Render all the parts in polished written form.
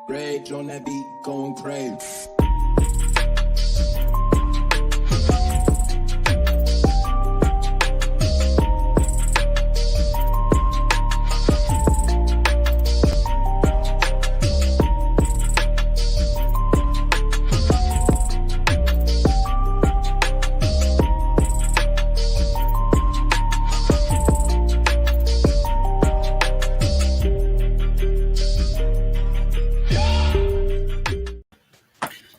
Rage on that beat, going crazy.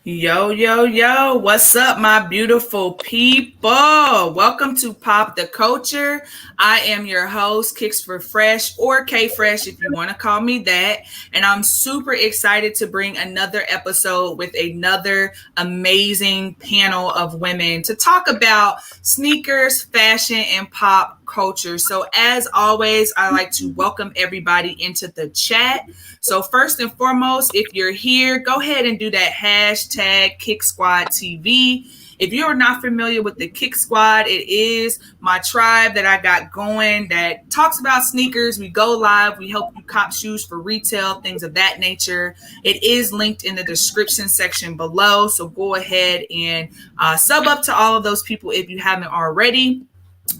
Yo, yo, yo, what's up, my beautiful people? Welcome to Pop the Culture. I am your host, Kicks for Fresh, or K Fresh if you want to call me that. And I'm super excited to bring another episode with another amazing panel of women to talk about sneakers, fashion, and pop culture. So as always, I like to welcome everybody into the chat. So first and foremost, if you're here, go ahead and do that hashtag Kick Squad TV. If you're not familiar with the Kick Squad, it is my tribe that I got going that talks about sneakers. We go live. We help you cop shoes for retail, things of that nature. It is linked in the description section below. So go ahead and sub up to all of those people if you haven't already.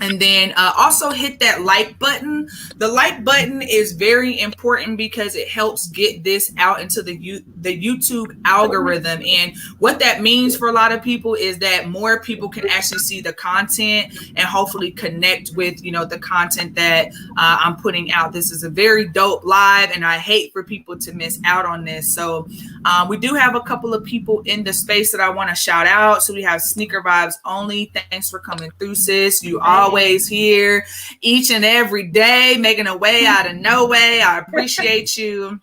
And then also hit that like button. The like button is very important because it helps get this out into the YouTube algorithm. And what that means for a lot of people is that more people can actually see the content and hopefully connect with, the content that I'm putting out. This is a very dope live, and I hate for people to miss out on this. So we do have a couple of people in the space that I want to shout out. So we have Sneaker Vibes Only. Thanks for coming through, sis. You always here each and every day, making a way out of no way. I appreciate you.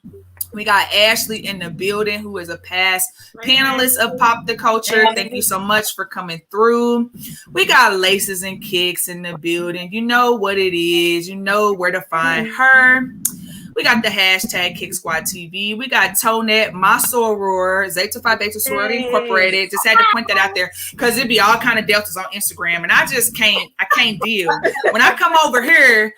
We got Ashley in the building, who is a past panelist of Pop the Culture. Thank you so much for coming through. We got Laces and Kicks in the building. You know what it is. You know where to find her. We got the hashtag Kick Squad TV. We got Tonet, my soror, Zeta Phi Beta Sorority Incorporated. Just had to point that out there because it'd be all kind of deltas on Instagram, and I can't deal. When I come over here,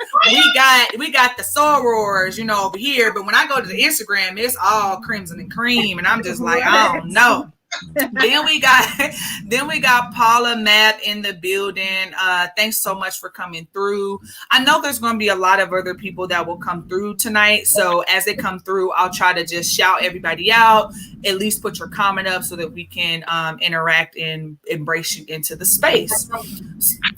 we got the sorors, over here, but when I go to the Instagram, it's all crimson and cream, and I'm just like, I don't know. Then we got Paula Mapp in the building. Thanks so much for coming through. I know there's going to be a lot of other people that will come through tonight. So as they come through, I'll try to just shout everybody out, at least put your comment up so that we can interact and embrace you into the space.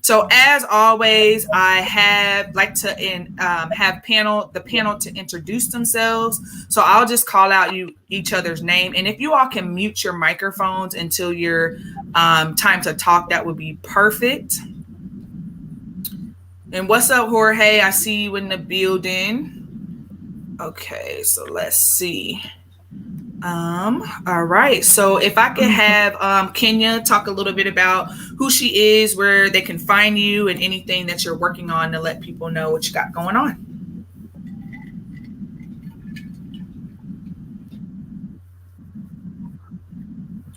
So as always, I have have the panel to introduce themselves. So I'll just call out each other's name. And if you all can mute your microphones until your time to talk, that would be perfect. And what's up, Jorge? I see you in the building. Okay, so let's see. All right. So if I could have Kenya talk a little bit about who she is, where they can find you, and anything that you're working on to let people know what you got going on.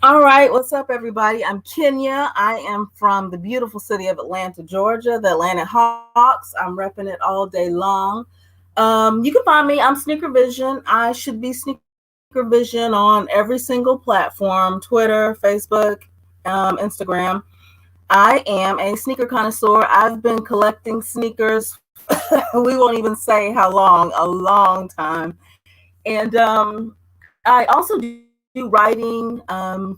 All right, what's up, everybody? I'm Kenya. I am from the beautiful city of Atlanta, Georgia, the Atlanta Hawks. I'm repping it all day long. You can find me. I'm Sneaker Vision. I should be Sneaker Vision on every single platform: Twitter, Facebook, Instagram. I am a sneaker connoisseur. I've been collecting sneakers. We won't even say how long, a long time. And I also do writing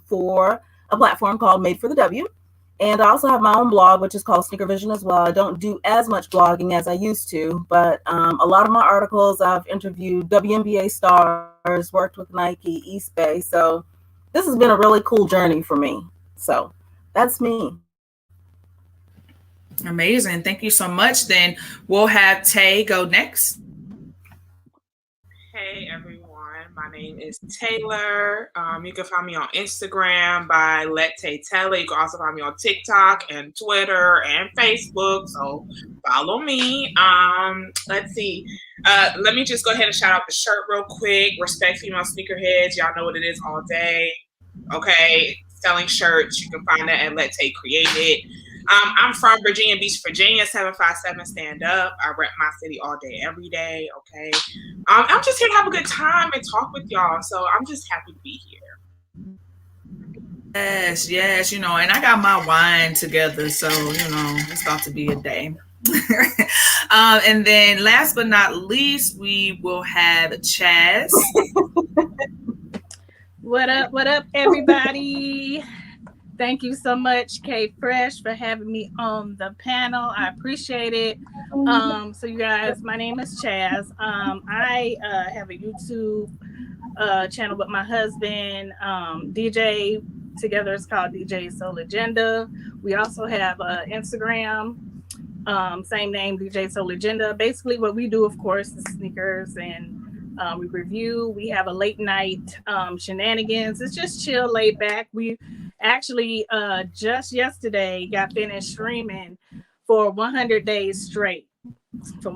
for a platform called Made for the W. And I also have my own blog, which is called Sneaker Vision as well. I don't do as much blogging as I used to, but a lot of my articles, I've interviewed WNBA stars, worked with Nike, East Bay. So this has been a really cool journey for me. So that's me. Amazing. Thank you so much. Then we'll have Tay go next. Hey, everyone. My name is Taylor. You can find me on Instagram by Let Tay Tell It. You can also find me on TikTok and Twitter and Facebook. So follow me. Let's see. Let me just go ahead and shout out the shirt real quick. Respect Female Sneakerheads. Y'all know what it is all day. Okay. Selling shirts. You can find that at Let Tay Create It. I'm from Virginia Beach, Virginia, 757 Stand Up. I rep my city all day, every day, okay? I'm just here to have a good time and talk with y'all. So I'm just happy to be here. Yes, and I got my wine together, so it's about to be a day. And then last but not least, we will have Chaz. What up, everybody? Thank you so much, K Fresh, for having me on the panel. I appreciate it. So you guys, my name is Chaz. I have a YouTube channel with my husband, DJ. Together it's called DJ Soul Agenda. We also have Instagram, same name, DJ Soul Agenda. Basically what we do, of course, is sneakers, and we review. We have a late night shenanigans. It's just chill, laid back. We actually just yesterday got finished streaming for 100 days straight. So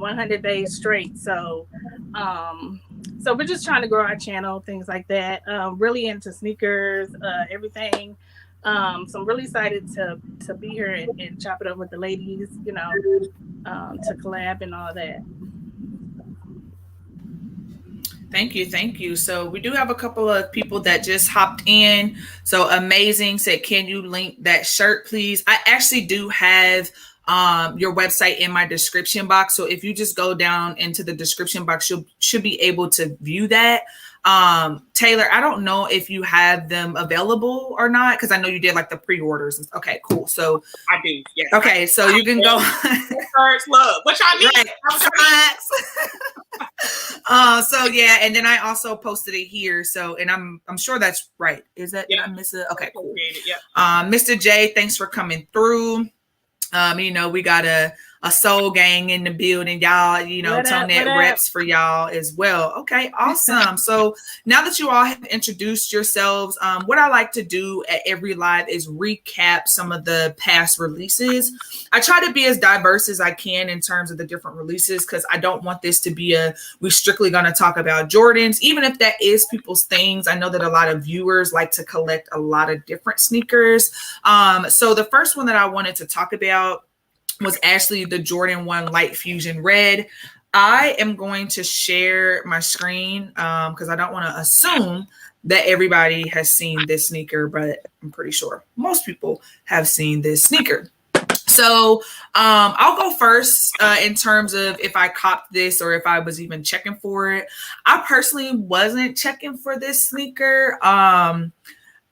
we're just trying to grow our channel, things like that. Really into sneakers, everything. So I'm really excited to be here and chop it up with the ladies, to collab and all that. Thank you. So we do have a couple of people that just hopped in. So Amazing said, can you link that shirt, please? I actually do have your website in my description box. So if you just go down into the description box, you should be able to view that. Taylor, I don't know if you have them available or not, because I know you did like the pre-orders. Okay, cool. So I do. Yes. Okay, so you can go. First love. What y'all need? Right. So yeah, and then I also posted it here. So, and I'm sure that's right. Is that? Yeah. Did I miss it? Okay, cool. Yeah. Mr. J, thanks for coming through. We got a soul gang in the building, y'all, Tonette reps for y'all as well. Okay, awesome. So now that you all have introduced yourselves, what I like to do at every live is recap some of the past releases. I try to be as diverse as I can in terms of the different releases, because I don't want this to be we're strictly going to talk about Jordans, even if that is people's things. I know that a lot of viewers like to collect a lot of different sneakers. So the first one that I wanted to talk about was actually the Jordan 1 Light Fusion Red. I am going to share my screen because I don't want to assume that everybody has seen this sneaker, but I'm pretty sure most people have seen this sneaker. So I'll go first in terms of if I copped this or if I was even checking for it. I personally wasn't checking for this sneaker.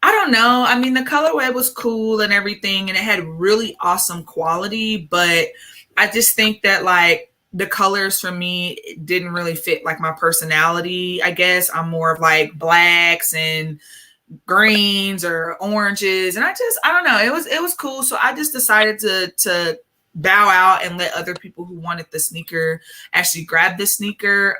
I don't know. I mean, the colorway was cool and everything, and it had really awesome quality, but I just think that like the colors for me didn't really fit like my personality. I guess I'm more of like blacks and greens or oranges, and I don't know. It was cool, so I just decided to bow out and let other people who wanted the sneaker actually grab the sneaker,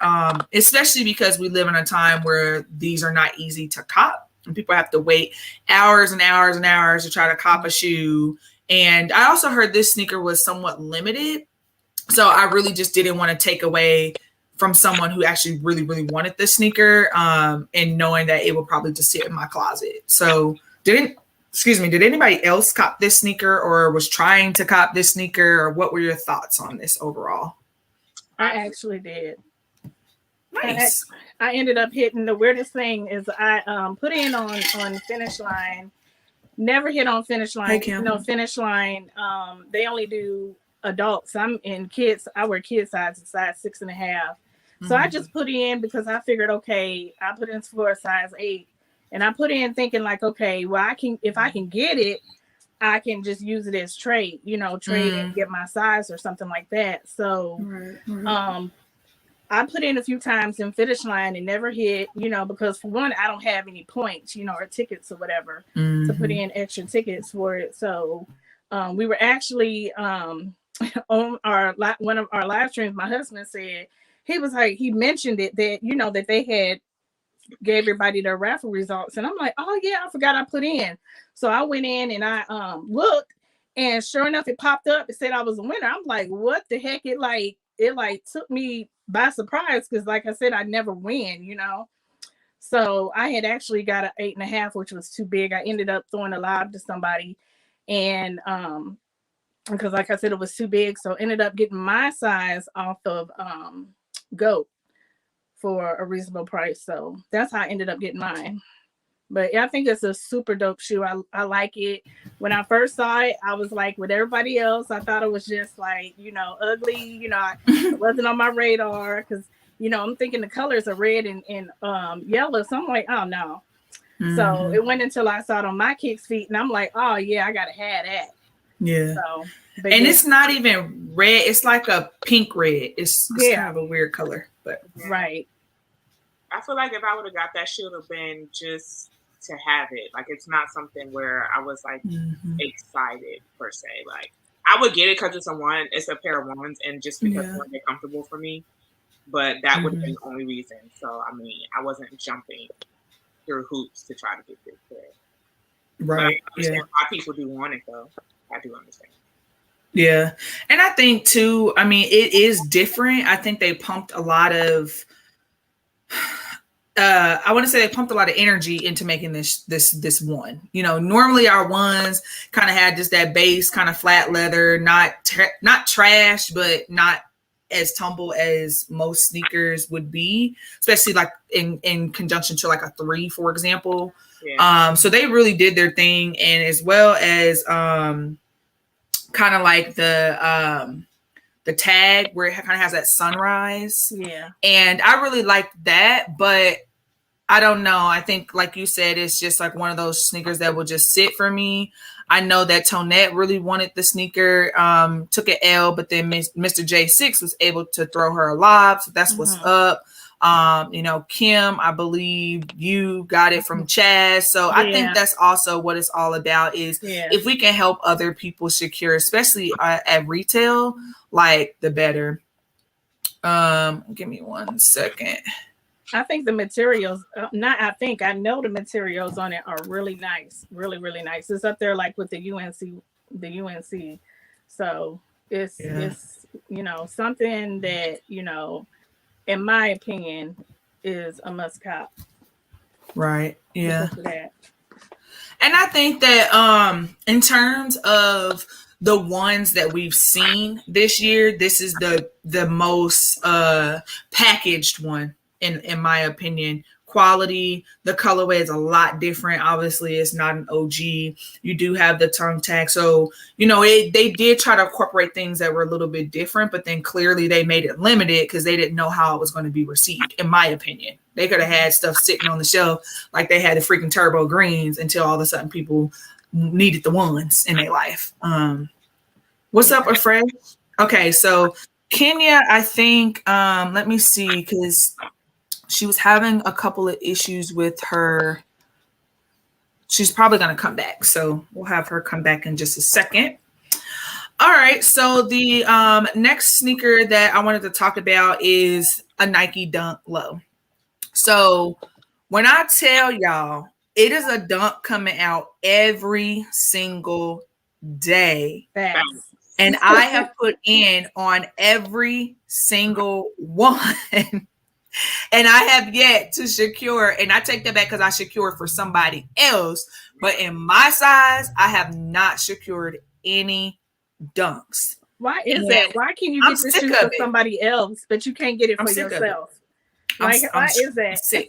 especially because we live in a time where these are not easy to cop. And people have to wait hours and hours and hours to try to cop a shoe. And I also heard this sneaker was somewhat limited. So I really just didn't want to take away from someone who actually really, really wanted this sneaker, and knowing that it would probably just sit in my closet. So did anybody else cop this sneaker or was trying to cop this sneaker, or what were your thoughts on this overall? I actually did. Nice. I ended up hitting. The weirdest thing is I put in on Finish Line, never hit on Finish Line. Hey, Finish Line, they only do adults. I'm in kids. I wear kid size 6.5. So I just put in because I figured, okay, I put in for a size 8, and I put in thinking like, okay, well, if I can get it, I can just use it as trade and get my size or something like that. So, I put in a few times in Finish Line and never hit, because for one, I don't have any points, or tickets or whatever to put in extra tickets for it. So we were actually on one of our live streams. My husband said, he mentioned it that, that they had gave everybody their raffle results. And I'm like, oh yeah, I forgot I put in. So I went in and I looked, and sure enough, it popped up. It said I was a winner. I'm like, what the heck? It took me by surprise, because like I said, I never win, So I had actually got an 8.5, which was too big. I ended up throwing a live to somebody, and because like I said, it was too big, so ended up getting my size off of GOAT. for a reasonable price. So that's how I ended up getting mine. But yeah, I think it's a super dope shoe. I like it. When I first saw it, I was like with everybody else. I thought it was just like, ugly. It wasn't on my radar because, I'm thinking the colors are red and yellow. So I'm like, oh, no. Mm-hmm. So it wasn't until I saw it on my kids' feet and I'm like, oh, yeah, I got to have that. Yeah. So, and it's not even red. It's like a pink red. It's kind of a weird color. But right. I feel like if I would have got that, should have been just to have it. Like, it's not something where I was like excited per se. Like, I would get it because it's a pair of ones, and just because they're comfortable for me. But that would have been the only reason. So I mean, I wasn't jumping through hoops to try to get this pair. Right. But I understand why people do want it, though. I do understand. Yeah, and I think too. I mean, it is different. I think they pumped a lot of. I want to say they pumped a lot of energy into making this one. Normally our ones kind of had just that base kind of flat leather, not trash, but not as tumble as most sneakers would be, especially like in conjunction to like a 3, for example. Yeah. So they really did their thing, and as well as kind of like the tag where it kind of has that sunrise. Yeah. And I really liked that, but I don't know. I think, like you said, it's just like one of those sneakers that will just sit for me. I know that Tonette really wanted the sneaker, took an L, but then Mr. J6 was able to throw her a lob. So that's what's up. Kim, I believe you got it from Chaz. So I think that's also what it's all about is if we can help other people secure, especially at retail, like the better. Give me 1 second. I think the materials, I know the materials on it are really nice, really, really nice. It's up there like with the UNC. So it's something that, in my opinion, is a must cop. Right. Yeah. And I think that in terms of the ones that we've seen this year, this is the most packaged one. In my opinion, quality, the colorway is a lot different. Obviously, it's not an OG. You do have the tongue tag. So, they did try to incorporate things that were a little bit different, but then clearly they made it limited because they didn't know how it was going to be received, in my opinion. They could have had stuff sitting on the shelf like they had the freaking turbo greens until all of a sudden people needed the ones in their life. What's up, Afraid? Okay, so Kenya, I think, let me see, because she was having a couple of issues with her. She's probably going to come back. So we'll have her come back in just a second. All right. So the next sneaker that I wanted to talk about is a Nike Dunk Low. So when I tell y'all, it is a dunk coming out every single day. Thanks. And I have put in on every single one. And I have yet to secure, and I take that back because I secured for somebody else. But in my size, I have not secured any dunks. Why is that? Why can you get the shoe for somebody else, but you can't get it for yourself? Why is that?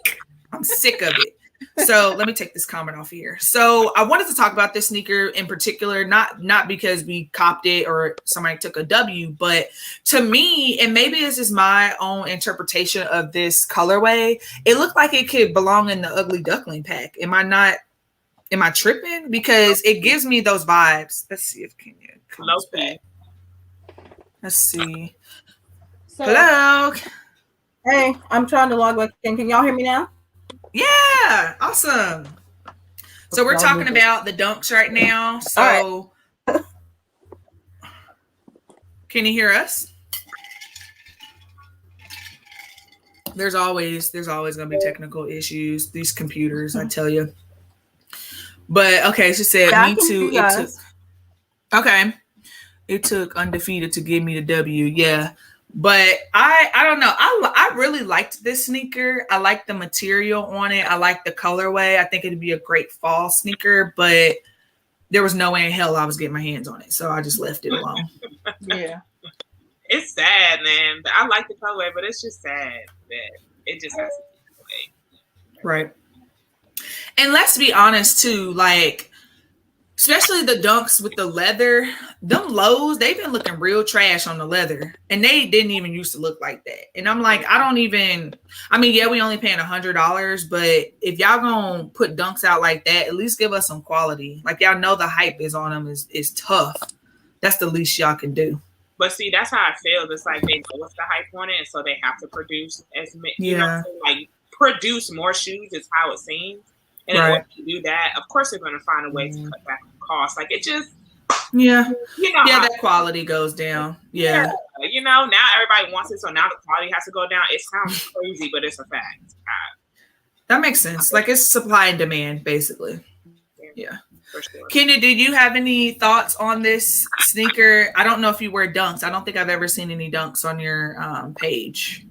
I'm sick of it. So let me take this comment off here. So I wanted to talk about this sneaker in particular, not because we copped it or somebody took a W, but to me, and maybe this is my own interpretation of this colorway, it looked like it could belong in the Ugly Duckling pack. Am I tripping? Because it gives me those vibes. Let's see if Kenya comes back. Let's see. So, hello. Hey, I'm trying to log back in. Can y'all hear me now? Yeah, awesome. So we're talking about the dunks right now. So right. Can you hear us? There's always going to be technical issues. These computers, I tell you. But okay, she said me too. It took undefeated to give me the W. Yeah. But I don't know. I really liked this sneaker. I like the material on it. I like the colorway. I think it'd be a great fall sneaker, but there was no way in hell I was getting my hands on it. So I just left it alone. Yeah. It's sad, man. I like the colorway, but it's just sad that It just has to be that way. Right. And let's be honest too, like, especially the dunks with the leather, them lows, they've been looking real trash on the leather. And they didn't even used to look like that. And I'm like, I mean, yeah, we only paying $100, but if y'all gonna put dunks out like that, at least give us some quality. Like, y'all know the hype is on them is tough. That's the least y'all can do. But see, that's how I feel. It's like they know what's the hype on it, and so they have to produce as many, you know, like produce more shoes is how it seems. And in order to do that, of course, they're going to find a way to cut back on costs. Like, it just, you know, that quality goes down. Yeah. You know, now everybody wants it, so now the quality has to go down. It sounds crazy, but it's a fact. That makes sense. Like, it's supply and demand, basically. Yeah. For sure. Kenya, did you have any thoughts on this sneaker? I don't know if you wear dunks. I don't think I've ever seen any dunks on your page.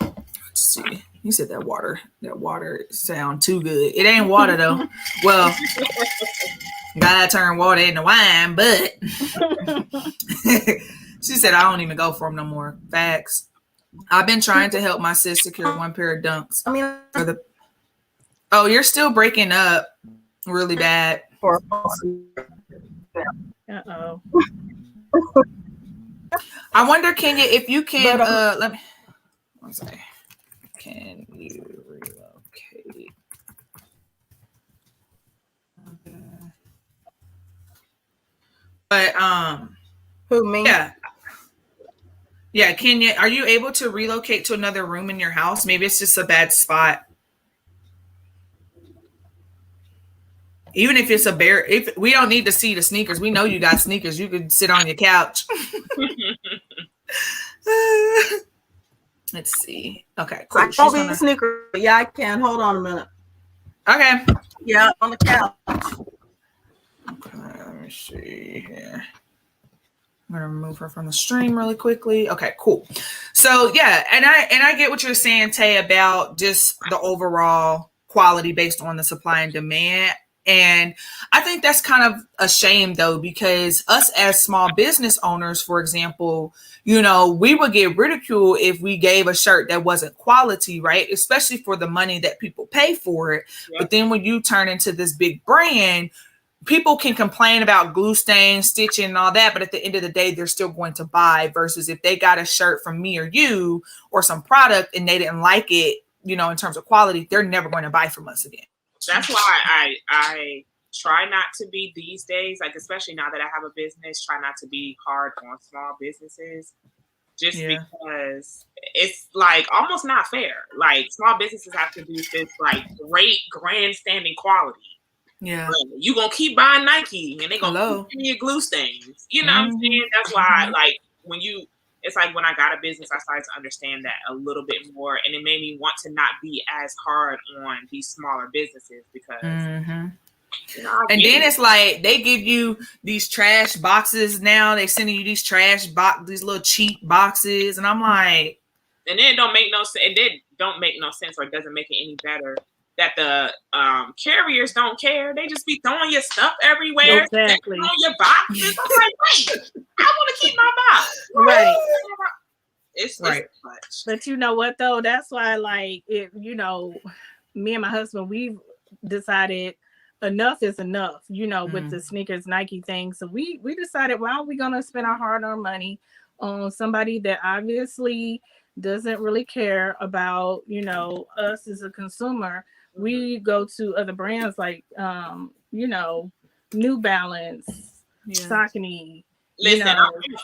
Let's see. You said that water sound too good. It ain't water though. Well, gotta turn water into wine, but she said I don't even go for them no more. Facts. I've been trying to help my sis secure one pair of dunks. Oh, you're still breaking up really bad. Uh-oh. I wonder, Kenya, if you can let me one second. Can you relocate? But who, me? Yeah, Kenya, are you able to relocate to another room in your house? Maybe it's just a bad spot. Even if it's if we don't need to see the sneakers, we know you got sneakers. You could sit on your couch. Let's see. Okay, cool. I won't be a sneaker. Yeah, I can. Hold on a minute. Okay. Yeah, on the couch. Okay, let me see here. I'm gonna remove her from the stream really quickly. Okay, cool. So yeah, and I get what you're saying, Tay, about just the overall quality based on the supply and demand. And I think that's kind of a shame though, because us as small business owners, for example, you know, we would get ridiculed if we gave a shirt that wasn't quality, right? Especially for the money that people pay for it. Yep. But then when you turn into this big brand, people can complain about glue stains, stitching, and all that, but at the end of the day, they're still going to buy. Versus if they got a shirt from me or you or some product and they didn't like it, you know, in terms of quality, they're never going to buy from us again. That's why I try not to be these days, like especially now that I have a business, try not to be hard on small businesses, just because it's like almost not fair. Like small businesses have to do this like great grandstanding quality. Yeah, you gonna keep buying Nike and they gonna keep your glue stains. You know what I'm saying? That's why, like it's like when I got a business, I started to understand that a little bit more, and it made me want to not be as hard on these smaller businesses because. You know, and then it's like they give you these trash boxes now. They sending you these these little cheap boxes, and I'm like, and then it don't make no sense. It don't make no sense, or it doesn't make it any better that the carriers don't care. They just be throwing your stuff everywhere. Exactly. Throwing your boxes. I'm like, wait, I want to keep my box. Right. It's right. Much. But you know what though? That's why, like, if you know, me and my husband, we've decided enough is enough. You know, with the sneakers Nike thing. So we decided, why are we gonna spend our hard-earned money on somebody that obviously doesn't really care about, you know, us as a consumer? We go to other brands like, you know, New Balance, Saucony. Listen,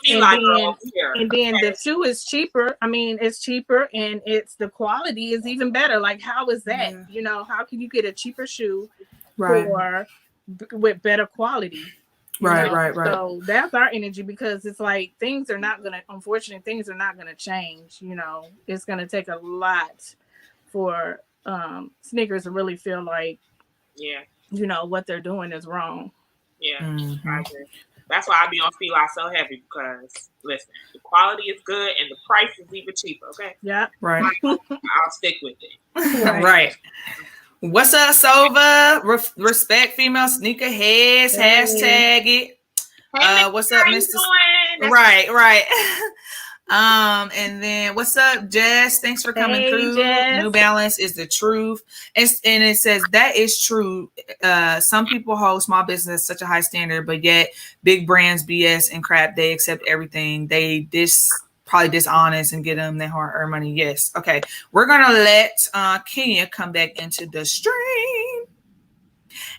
you know, and then the shoe is cheaper. I mean, it's cheaper and it's the quality is even better. Like, how is that? Yeah. You know, how can you get a cheaper shoe with better quality? Right. So that's our energy, because it's like unfortunately, things are not gonna change. You know, it's gonna take a lot for sneakers to really feel like, you know, what they're doing is wrong. I agree. That's why I be on Fila so heavy, because listen, the quality is good and the price is even cheaper. Okay. Yeah. Right. I'll stick with it. Right. What's up, Sova? Respect female sneakerheads. Hashtag it. What's up, Mr. Right. And then what's up, Jess? Thanks for coming through. Jess. New Balance is the truth. And it says that is true. Some people hold small business such a high standard, but yet big brands BS and crap. They accept everything. They probably dishonest and get them their hard-earned money. Yes. Okay. We're gonna let Kenya come back into the stream.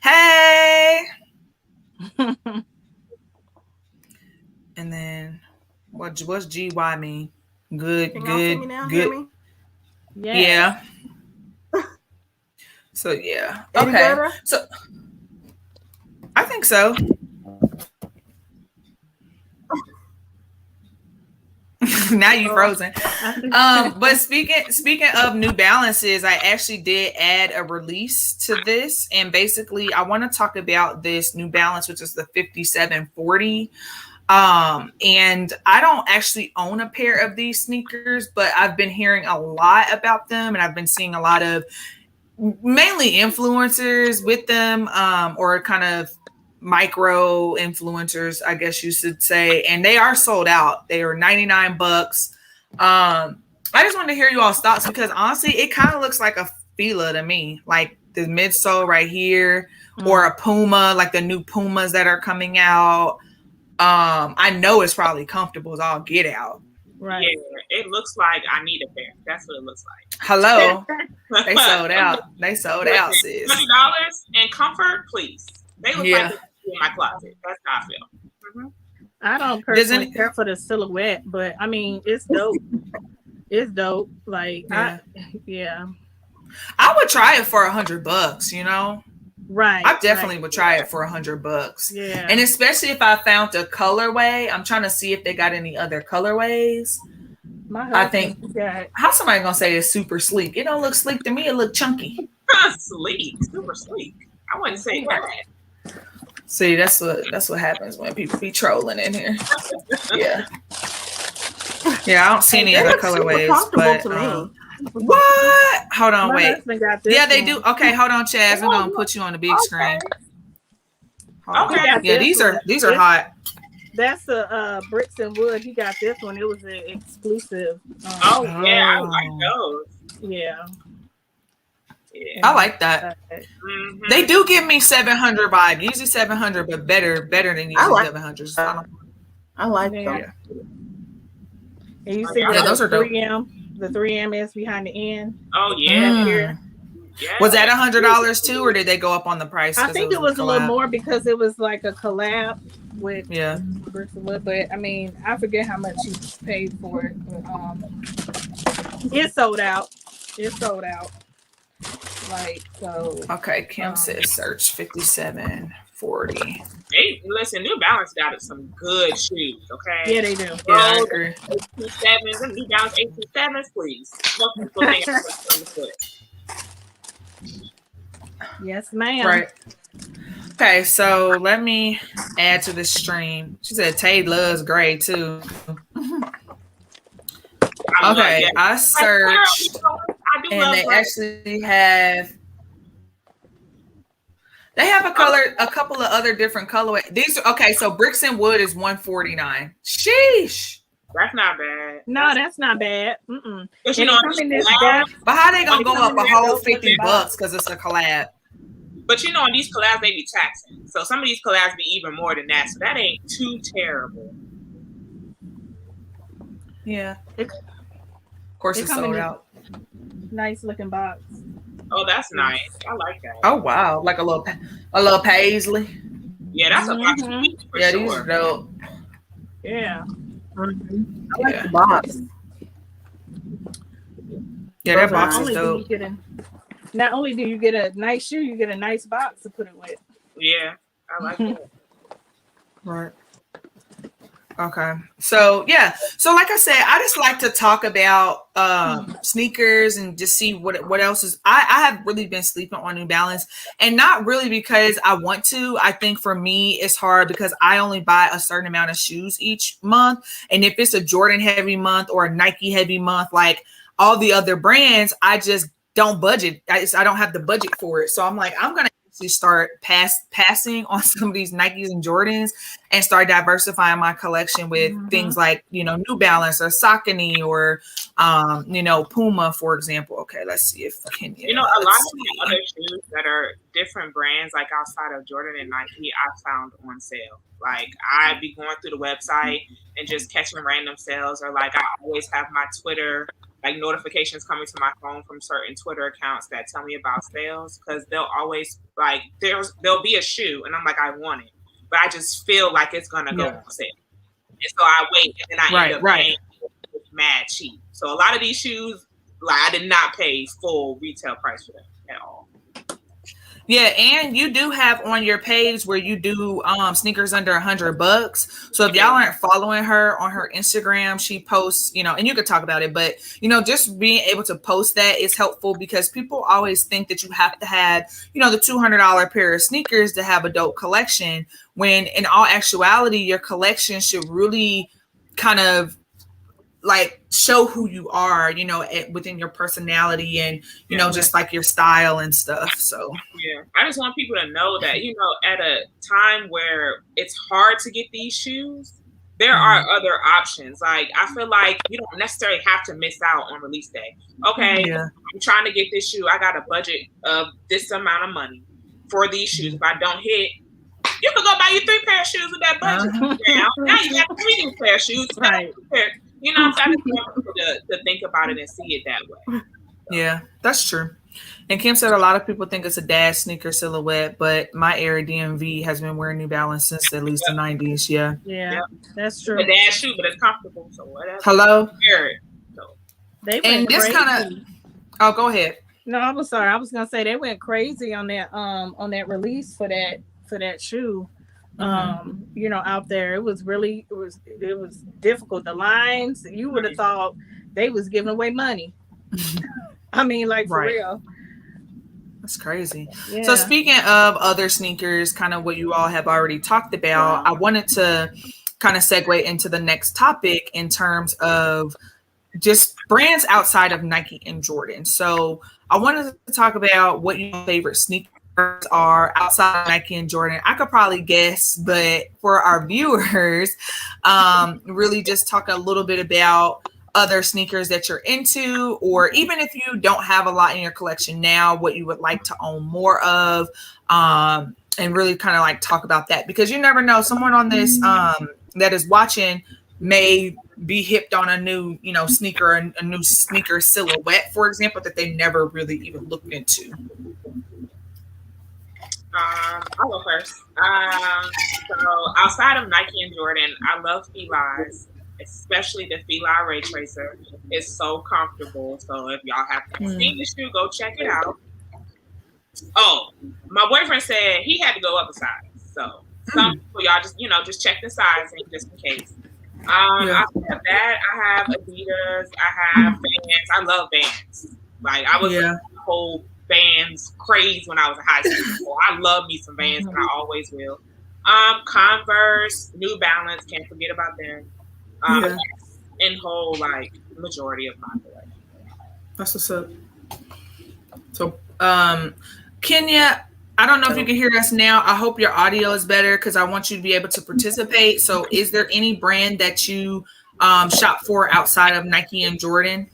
Hey. And then what's GY mean? Good. Hear me? Yeah. So yeah. Any Okay. better? So I think so. Now you frozen. But speaking of New Balances, I actually did add a release to this, and basically I want to talk about this New Balance, which is the 5740. And I don't actually own a pair of these sneakers, but I've been hearing a lot about them, and I've been seeing a lot of mainly influencers with them, or kind of micro influencers, I guess you should say, and they are sold out. They are $99. I just wanted to hear you all's thoughts, because honestly, it kind of looks like a Fila to me, like the midsole right here, or a Puma, like the new Pumas that are coming out. I know it's probably comfortable as all get out. Right. Yeah, it looks like I need a pair. That's what it looks like. Hello. They sold out. They sold out, sis. $100 and comfort, please. They look like in my closet. That's how I feel. I don't personally care for the silhouette, but I mean, it's dope. It's dope. Like, I would try it for $100, you know? Right. I definitely would try it for $100. Yeah. And especially if I found a colorway, I'm trying to see if they got any other colorways. I think, how's somebody gonna say it's super sleek? It don't look sleek to me. It look chunky. Sleek, super sleek. I wouldn't say that. See, that's what happens when people be trolling in here. Yeah. Yeah, I don't see any other colorways, but what? Hold on, wait. Yeah, they do. Okay, hold on, Chaz. We're gonna put you on the big screen. Okay. Yeah, these are hot. That's a Bricks and Wood. He got this one. It was an exclusive. I like those. Yeah. I like that. They do give me 700 vibe. Usually 700, but better than usually 700s. I like them. Yeah. And you see those are dope. 3M. The 3M is behind the end. Oh yeah. Here. Yeah. Was that $100 too, or did they go up on the price? I think it was a little more because it was like a collab with Bricks and Wood. But I mean, I forget how much you paid for it. But, it sold out. Like, so. Okay, Kim says search 5740. Hey, listen, New Balance got some good shoes, okay? Yeah, they do. Yeah, I agree. 827s, New Balance 827s, please. Most people think I'm on the foot. Yes, ma'am. Right. Okay, so let me add to the stream. She said Tay loves gray too. Okay, I searched, and they actually have. They have a couple of other different colorways. These are okay. So Bricks and Wood is $149. Sheesh. That's not bad. No, that's not bad. But you know, but how they gonna go up a whole $50 because it's a collab? But you know, on these collabs they be taxing. So some of these collabs be even more than that. So that ain't too terrible. Yeah. Of course, it's sold out. Nice looking box. Oh, that's nice. I like that. Oh wow, like a little paisley. Yeah, that's a box. Yeah, these are dope. Yeah. I like the box. Yeah, that box is dope. Not only do you get a nice shoe, you get a nice box to put it with. Yeah, I like that. Right. Okay. So yeah. So like I said, I just like to talk about sneakers and just see what else is. I have really been sleeping on New Balance, and not really because I want to. I think for me it's hard because I only buy a certain amount of shoes each month, and if it's a Jordan heavy month or a Nike heavy month, like all the other brands, I just don't budget. I don't have the budget for it. So I'm like, I'm gonna honestly start passing on some of these Nikes and Jordans and start diversifying my collection with things like, you know, New Balance or Saucony or, you know, Puma, for example. Okay, let's see if Kenya. You know, a lot of the other shoes that are different brands, like outside of Jordan and Nike, I found on sale. Like, I'd be going through the website and just catching random sales, or like I always have my Twitter like notifications coming to my phone from certain Twitter accounts that tell me about sales, because they'll always like there'll be a shoe and I'm like, I want it, but I just feel like it's gonna go on sale, and so I wait, and then I end up paying mad cheap. So a lot of these shoes, like, I did not pay full retail price for them at all. Yeah, and you do have on your page where you do sneakers under $100. So if y'all aren't following her on her Instagram, she posts, you know, and you could talk about it, but you know, just being able to post that is helpful, because people always think that you have to have, you know, the $200 pair of sneakers to have a dope collection, when in all actuality, your collection should really kind of like show who you are, you know, within your personality and, you know, just like your style and stuff. So yeah, I just want people to know that, you know, at a time where it's hard to get these shoes, there are other options. Like, I feel like you don't necessarily have to miss out on release day. Okay, I'm trying to get this shoe. I got a budget of this amount of money for these shoes. If I don't hit, you can go buy you 3 pair of shoes with that budget. Now you got 3 new pair of shoes. Right. You know, so I just want people to think about it and see it that way. Yeah, that's true. And Kim said a lot of people think it's a dad sneaker silhouette, but my era DMV has been wearing New Balance since at least the 90s. Yeah, that's true. A dad shoe, but it's comfortable, so whatever. Hello? So. They went and this kind of, oh, go ahead. No, I was sorry. I was gonna say they went crazy on that release for that shoe. You know, out there, it was difficult. The lines, you would have thought they was giving away money. I mean, like, for real. That's crazy. Yeah. So speaking of other sneakers, kind of what you all have already talked about, I wanted to kind of segue into the next topic in terms of just brands outside of Nike and Jordan. So I wanted to talk about what your favorite sneakers are outside of Nike and Jordan. I could probably guess, but for our viewers, really just talk a little bit about other sneakers that you're into, or even if you don't have a lot in your collection now, what you would like to own more of, and really kind of like talk about that, because you never know, someone on this that is watching may be hipped on a new, you know, sneaker, a new sneaker silhouette, for example, that they never really even looked into. I'll go first. So outside of Nike and Jordan, I love Feli's, especially the Feli Ray Tracer. It's so comfortable. So if y'all haven't seen the shoe, go check it out. Oh, my boyfriend said he had to go up a size. So some people, y'all just check the sizing just in case. I have that. I have Adidas. I have Vans. I love Vans. Like, I was a whole Vans craze when I was in high school. So I love me some Vans, and I always will. Converse, New Balance, can't forget about them. In whole, like, majority of my collection. That's what's up. So, Kenya, I don't know if you can hear us now. I hope your audio is better, because I want you to be able to participate. So is there any brand that you shop for outside of Nike and Jordan?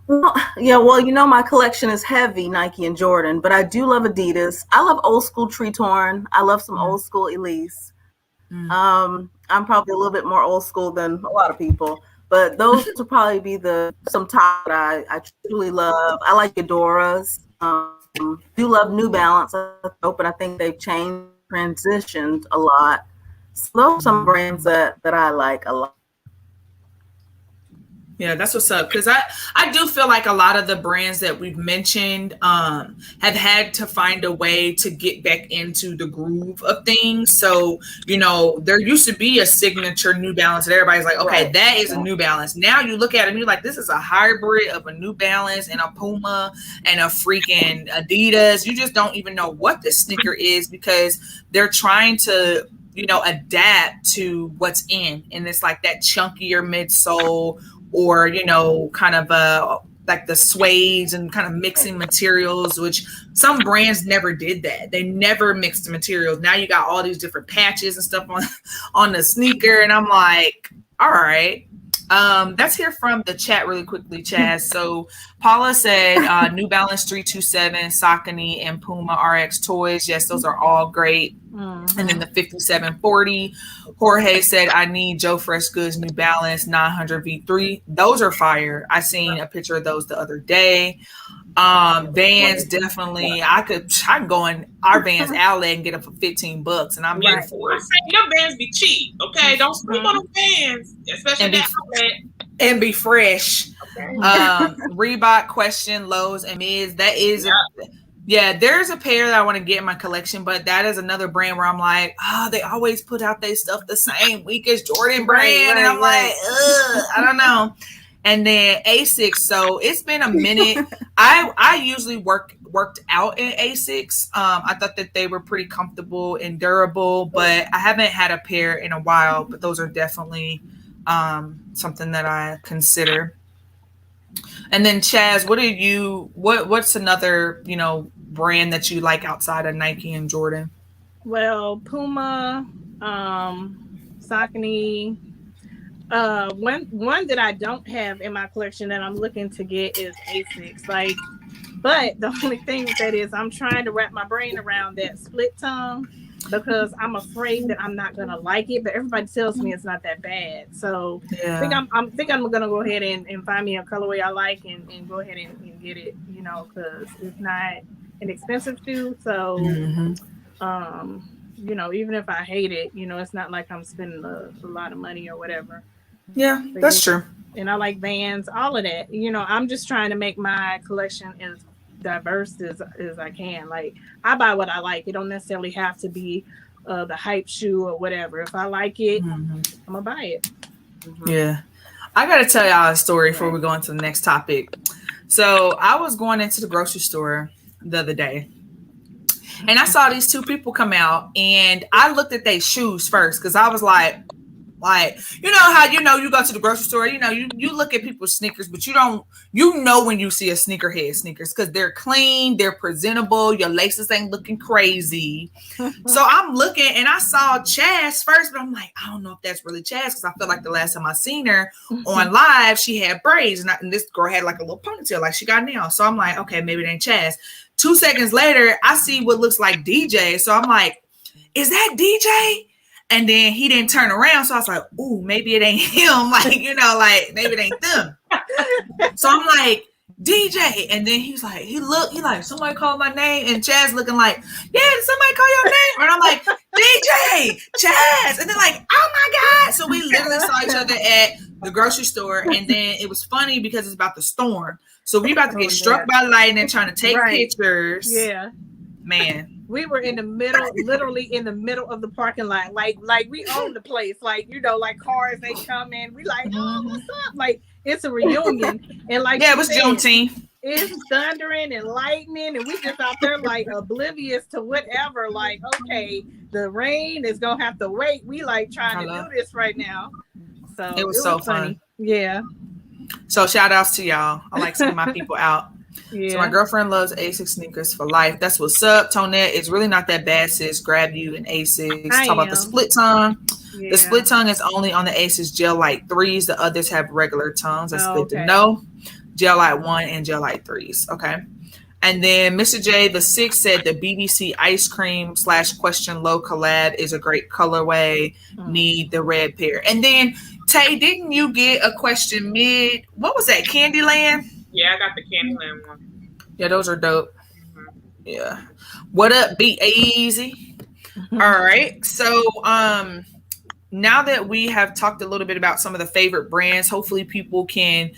Well, you know, my collection is heavy Nike and Jordan, but I do love Adidas. I love old school Tree Torn. I love some old school Elise. I'm probably a little bit more old school than a lot of people, but those would probably be some top that I truly love. I like Fedoras. Do love New Balance, but I think they've transitioned a lot. So those are some brands that I like a lot. Yeah, that's what's up. Because I do feel like a lot of the brands that we've mentioned have had to find a way to get back into the groove of things. So, you know, there used to be a signature New Balance that everybody's like, okay, that is a New Balance. Now you look at it and you're like, this is a hybrid of a New Balance and a Puma and a freaking Adidas. You just don't even know what the sneaker is, because they're trying to, you know, adapt to what's in. And it's like that chunkier midsole, or, you know, kind of like the suedes and kind of mixing materials, which some brands never did that. They never mixed the materials. Now you got all these different patches and stuff on the sneaker, and I'm like, all right. Let's hear from the chat really quickly, Chaz. So Paula said New Balance 327, Saucony, and Puma RX toys. Yes, those are all great. And then the 5740. Jorge said, I need Joe Fresh Goods New Balance 900 V3. Those are fire. I seen a picture of those the other day. Vans, definitely. I can go in our Vans outlet and get them for $15, and I'm here for it. Your Vans be cheap, okay? Don't sleep on the Vans, especially that outlet. And be fresh. Okay. Reebok, Question, Lowe's, and Miz. That is there's a pair that I want to get in my collection, but that is another brand where I'm like, they always put out their stuff the same week as Jordan brand. And I'm like, I don't know. And then Asics. So it's been a minute. I usually worked out in Asics. I thought that they were pretty comfortable and durable, but I haven't had a pair in a while, but those are definitely something that I consider. And then Chaz, what's another, brand that you like outside of Nike and Jordan? Well, Puma, Saucony. One that I don't have in my collection that I'm looking to get is Asics. But the only thing with that is I'm trying to wrap my brain around that split tongue, because I'm afraid that I'm not gonna like it, but everybody tells me it's not that bad. So I think I'm gonna go ahead and find me a colorway I like and go ahead and get it, because it's not an expensive shoe. So even if I hate it, it's not like I'm spending a lot of money or whatever. Yeah, that's true. And I like Vans, all of that. I'm just trying to make my collection as diverse as I can. Like, I buy what I like. It don't necessarily have to be the hype shoe or whatever. If I like it, I'm gonna buy it. Yeah, I gotta tell y'all a story before we go into the next topic. So I was going into the grocery store the other day, and I saw these two people come out, and I looked at their shoes first because I was like, how you go to the grocery store, you look at people's sneakers, but when you see a sneakerhead sneakers, because they're clean, they're presentable, your laces ain't looking crazy. So I'm looking, and I saw Chaz first, but I'm like, I don't know if that's really Chaz, because I feel like the last time I seen her on live, she had braids, and this girl had like a little ponytail like she got now. So I'm like, okay, maybe it ain't Chaz. 2 seconds later, I see what looks like DJ. So I'm like, is that DJ? And then he didn't turn around. So I was like, ooh, maybe it ain't him. Maybe it ain't them. So I'm like, DJ. And then he like, somebody called my name. And Chaz looking like, yeah, did somebody call your name? And I'm like, DJ, Chaz. And they're like, oh my God. So we literally saw each other at the grocery store. And then it was funny because it's about the storm. So we about to get struck by lightning trying to take pictures. Yeah. Man. We were in the middle, literally in the middle of the parking lot. Like we own the place. Like cars, they come in. We like, oh, what's up? Like, it's a reunion. And it was Juneteenth. It's thundering and lightning. And we just out there like oblivious to whatever. Like, okay, the rain is going to have to wait. We trying to do this right now. So it was so funny. Yeah. So shout outs to y'all. I like seeing my people out. Yeah. So my girlfriend loves Asics sneakers for life. That's what's up, Tonette. It's really not that bad, sis. Grab you an Asics. Talk about the split tongue. Yeah. The split tongue is only on the Asics Gel Light 3s. The others have regular tongues. That's good to know. Gel Light 1 and Gel Light 3s. Okay. And then Mr. J, the 6 said the BBC ice cream / question low collab is a great colorway. Need the red pair. And then Tay, didn't you get a question mid? What was that? Candyland? Yeah, I got the Candyland one. Yeah, those are dope. Yeah. What up, Be Easy? All right. So now that we have talked a little bit about some of the favorite brands, hopefully people can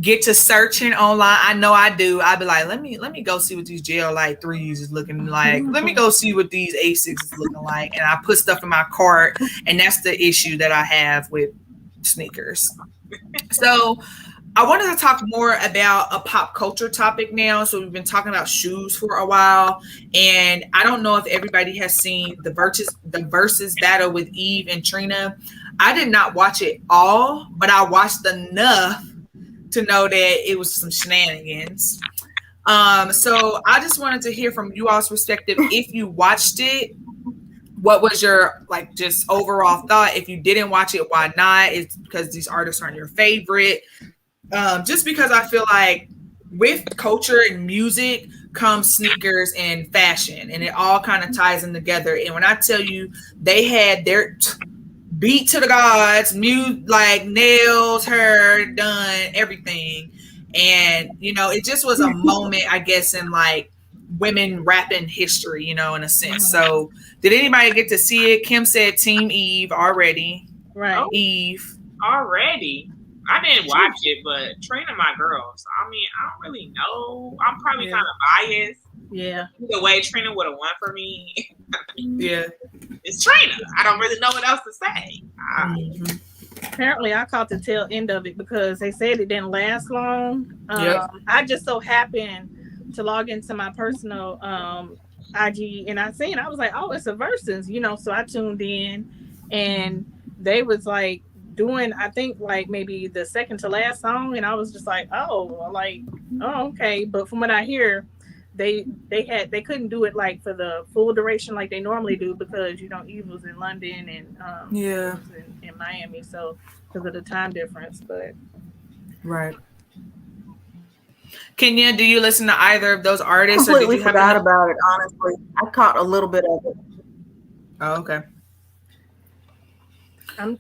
get to searching online. I know I do. I'd be like, let me go see what these Gel Light 3s is looking like. Let me go see what these Asics is looking like. And I put stuff in my cart, and that's the issue that I have with sneakers. So I wanted to talk more about a pop culture topic now. So we've been talking about shoes for a while, and I don't know if everybody has seen the Verzuz battle with Eve and Trina. I did not watch it all, but I watched enough to know that it was some shenanigans. So I just wanted to hear from you all's perspective. If you watched it, what was your like just overall thought? If you didn't watch it, why not? It's because these artists aren't your favorite. Just because I feel like with culture and music comes sneakers and fashion, and it all kind of ties in together. And when I tell you they had their beat to the gods, mute like nails, hair done, everything. And you know, it just was a moment, I guess, in like women rapping history, you know, in a sense. So did anybody get to see it? Kim said Team Eve already. Right. Oh, Eve. Already. I didn't watch it, but Trina my girl. So I mean, I don't really know. I'm probably kind of biased. Yeah. The way Trina would have won for me. Yeah. It's Trina. I don't really know what else to say. Apparently, I caught the tail end of it because they said it didn't last long. I just so happened to log into my personal IG, and I was like, oh, it's a Verzuz, you know. So I tuned in, and they was like doing, I think like maybe the second to last song, and I was just like, oh, okay. But from what I hear, they couldn't do it like for the full duration like they normally do because you know Eve was in London and in Miami, so because of the time difference. But right. Kenya, do you listen to either of those artists? I completely or did you forgot about it, honestly. I caught a little bit of it. Oh, okay. I'm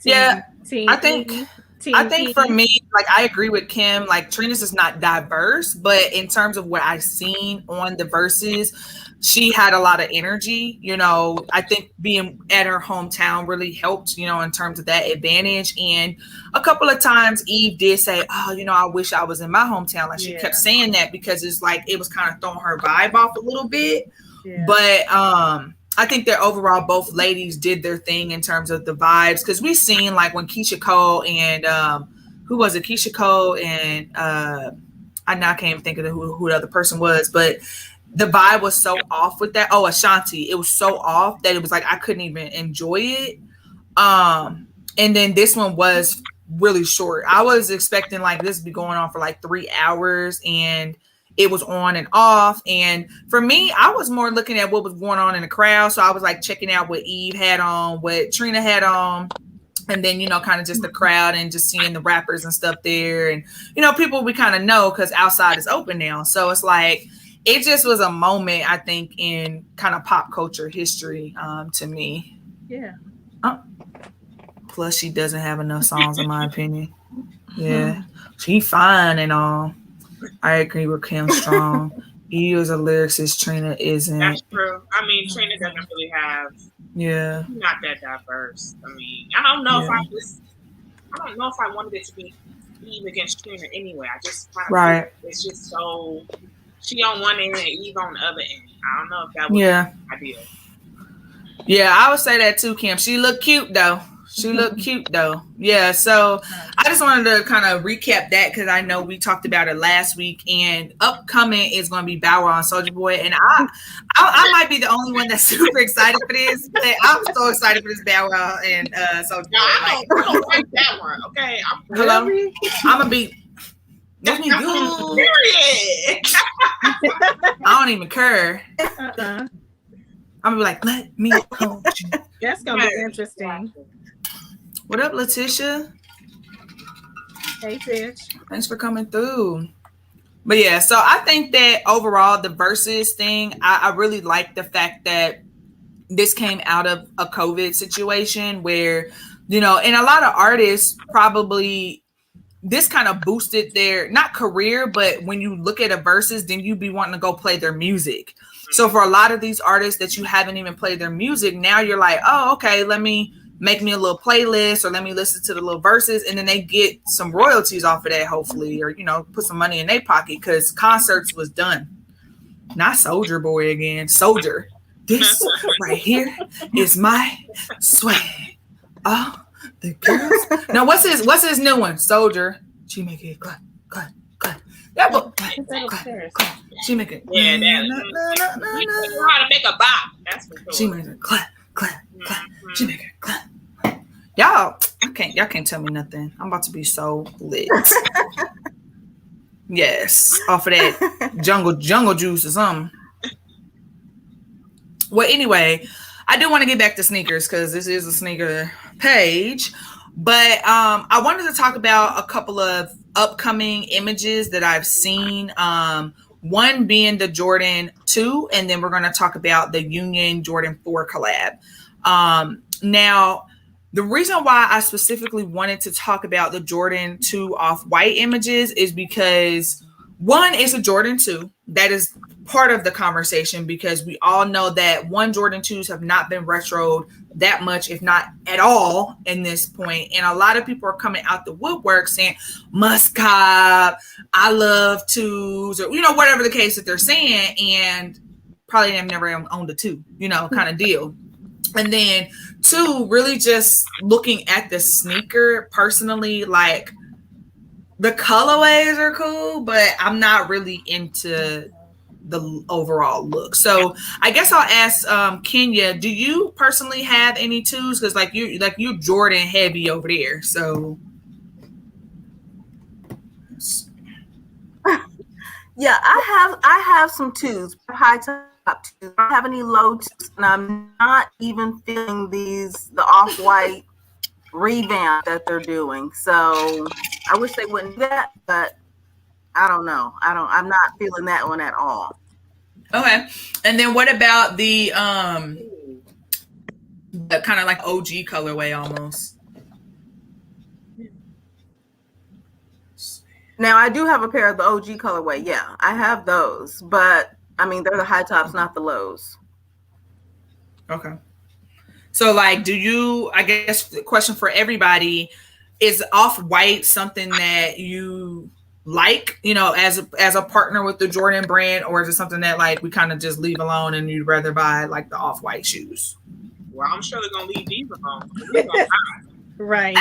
I think for me, like I agree with Kim, like Trina's is not diverse, but in terms of what I've seen on the Verzuz, she had a lot of energy. You know, I think being at her hometown really helped, you know, in terms of that advantage. And a couple of times Eve did say, oh, you know, I wish I was in my hometown. Like she kept saying that because it's like it was kind of throwing her vibe off a little bit. Yeah. But I think that overall both ladies did their thing in terms of the vibes, because we seen like when Keisha Cole and who was it? Keisha Cole and I can't even think of who the other person was, but the vibe was so off with that. Oh, Ashanti. It was so off that it was like I couldn't even enjoy it. And then this one was really short. I was expecting like this to be going on for like 3 hours, and it was on and off. And for me, I was more looking at what was going on in the crowd. So I was like checking out what Eve had on, what Trina had on, and then, you know, kind of just the crowd and just seeing the rappers and stuff there. And, you know, people we kind of know because outside is open now. So it's like, it just was a moment, I think, in kind of pop culture history to me. Yeah. Plus, she doesn't have enough songs, in my opinion. Yeah. She fine and all. I agree with Kim Strong. He is a lyricist. Trina isn't. That's true. I mean, Trina doesn't really have. Yeah. Not that diverse. I mean, I don't know if I wanted it to be Eve against Trina anyway. I just kind of right. It's just so she on one end and Eve on the other end. I don't know if that was ideal. Yeah, I would say that too, Kim. She looked cute though. Yeah, so I just wanted to kind of recap that because I know we talked about it last week, and upcoming is going to be Bow Wow and Soulja Boy, and I might be the only one that's super excited for this, but I'm so excited for this Bow Wow and Soulja Boy. I don't like that one. Okay, I'm gonna be. Let me go. Period. I don't even care. I'm gonna be like, let me hold you. That's gonna be interesting. What up, Letitia? Hey, Fish. Thanks for coming through. But yeah, so I think that overall the Verzuz thing, I really like the fact that this came out of a COVID situation where, you know, and a lot of artists probably this kind of boosted their not career, but when you look at a Verzuz, then you be wanting to go play their music. So for a lot of these artists that you haven't even played their music, now you're like, oh, okay, let me make me a little playlist or let me listen to the little Verzuz, and then they get some royalties off of that, hopefully, or, you know, put some money in their pocket because concerts was done. Not Soulja Boy again. Soldier. This right here is my swag. Oh, the girls. Now, what's his new one? Soldier. She make it clap, clap, clap. That book. She make it. Yeah, you know how to make a bop. That's for sure. She make it clap, clap, clap. She make it clap. Y'all can't tell me nothing. I'm about to be so lit. Yes, off of that jungle juice or something. Well, anyway, I do want to get back to sneakers because this is a sneaker page. But I wanted to talk about a couple of upcoming images that I've seen. One being the Jordan 2, and then we're going to talk about the Union Jordan 4 collab. Now, the reason why I specifically wanted to talk about the Jordan 2 off-white images is because, one, it's a Jordan 2. That is part of the conversation because we all know that Jordan 2s have not been retroed that much, if not at all, in this point. And a lot of people are coming out the woodwork saying, must cop, I love 2s, or, whatever the case that they're saying, and probably have never owned a 2, kind of deal. And then 2, really just looking at the sneaker personally, like the colorways are cool, but I'm not really into the overall look. So I guess I'll ask Kenya, do you personally have any 2s? Because you're Jordan heavy over there. So yeah, I have some 2s, high top 2s. I don't have any low 2s, and I'm not even feeling the off-white revamp that they're doing. So I wish they wouldn't do that, but I don't know. I'm not feeling that one at all. Okay. And then what about the kind of like OG colorway almost? Now I do have a pair of the OG colorway. Yeah, I have those, but I mean they're the high tops, not the lows. Okay. So I guess the question for everybody, is off-white something that you like, as a partner with the Jordan brand, or is it something that we kind of just leave alone and you'd rather buy the off-white shoes? Well, I'm sure they're gonna leave these alone. Right.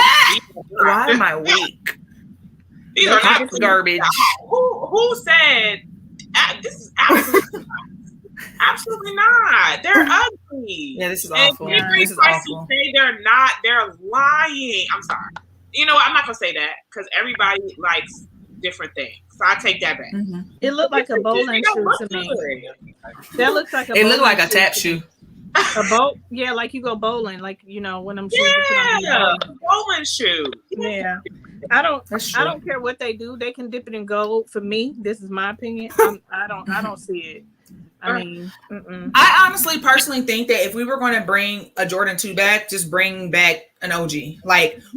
Why am I weak? These are not garbage. Who said this is absolutely absolutely not? They're ugly. Yeah, this is awful. This is awful. Say they're not. They're lying. I'm sorry. I'm not gonna say that because everybody likes different things. So I take that back. Mm-hmm. It looked like a bowling shoe to me. That looks like it looked like a tap shoe. A boat, yeah, like you go bowling, when them shoes. Yeah, bowling shoe. Yeah, I don't care what they do. They can dip it in gold. For me, this is my opinion. I don't see it. I mean, I honestly, personally think that if we were going to bring a Jordan 2 back, just bring back an OG,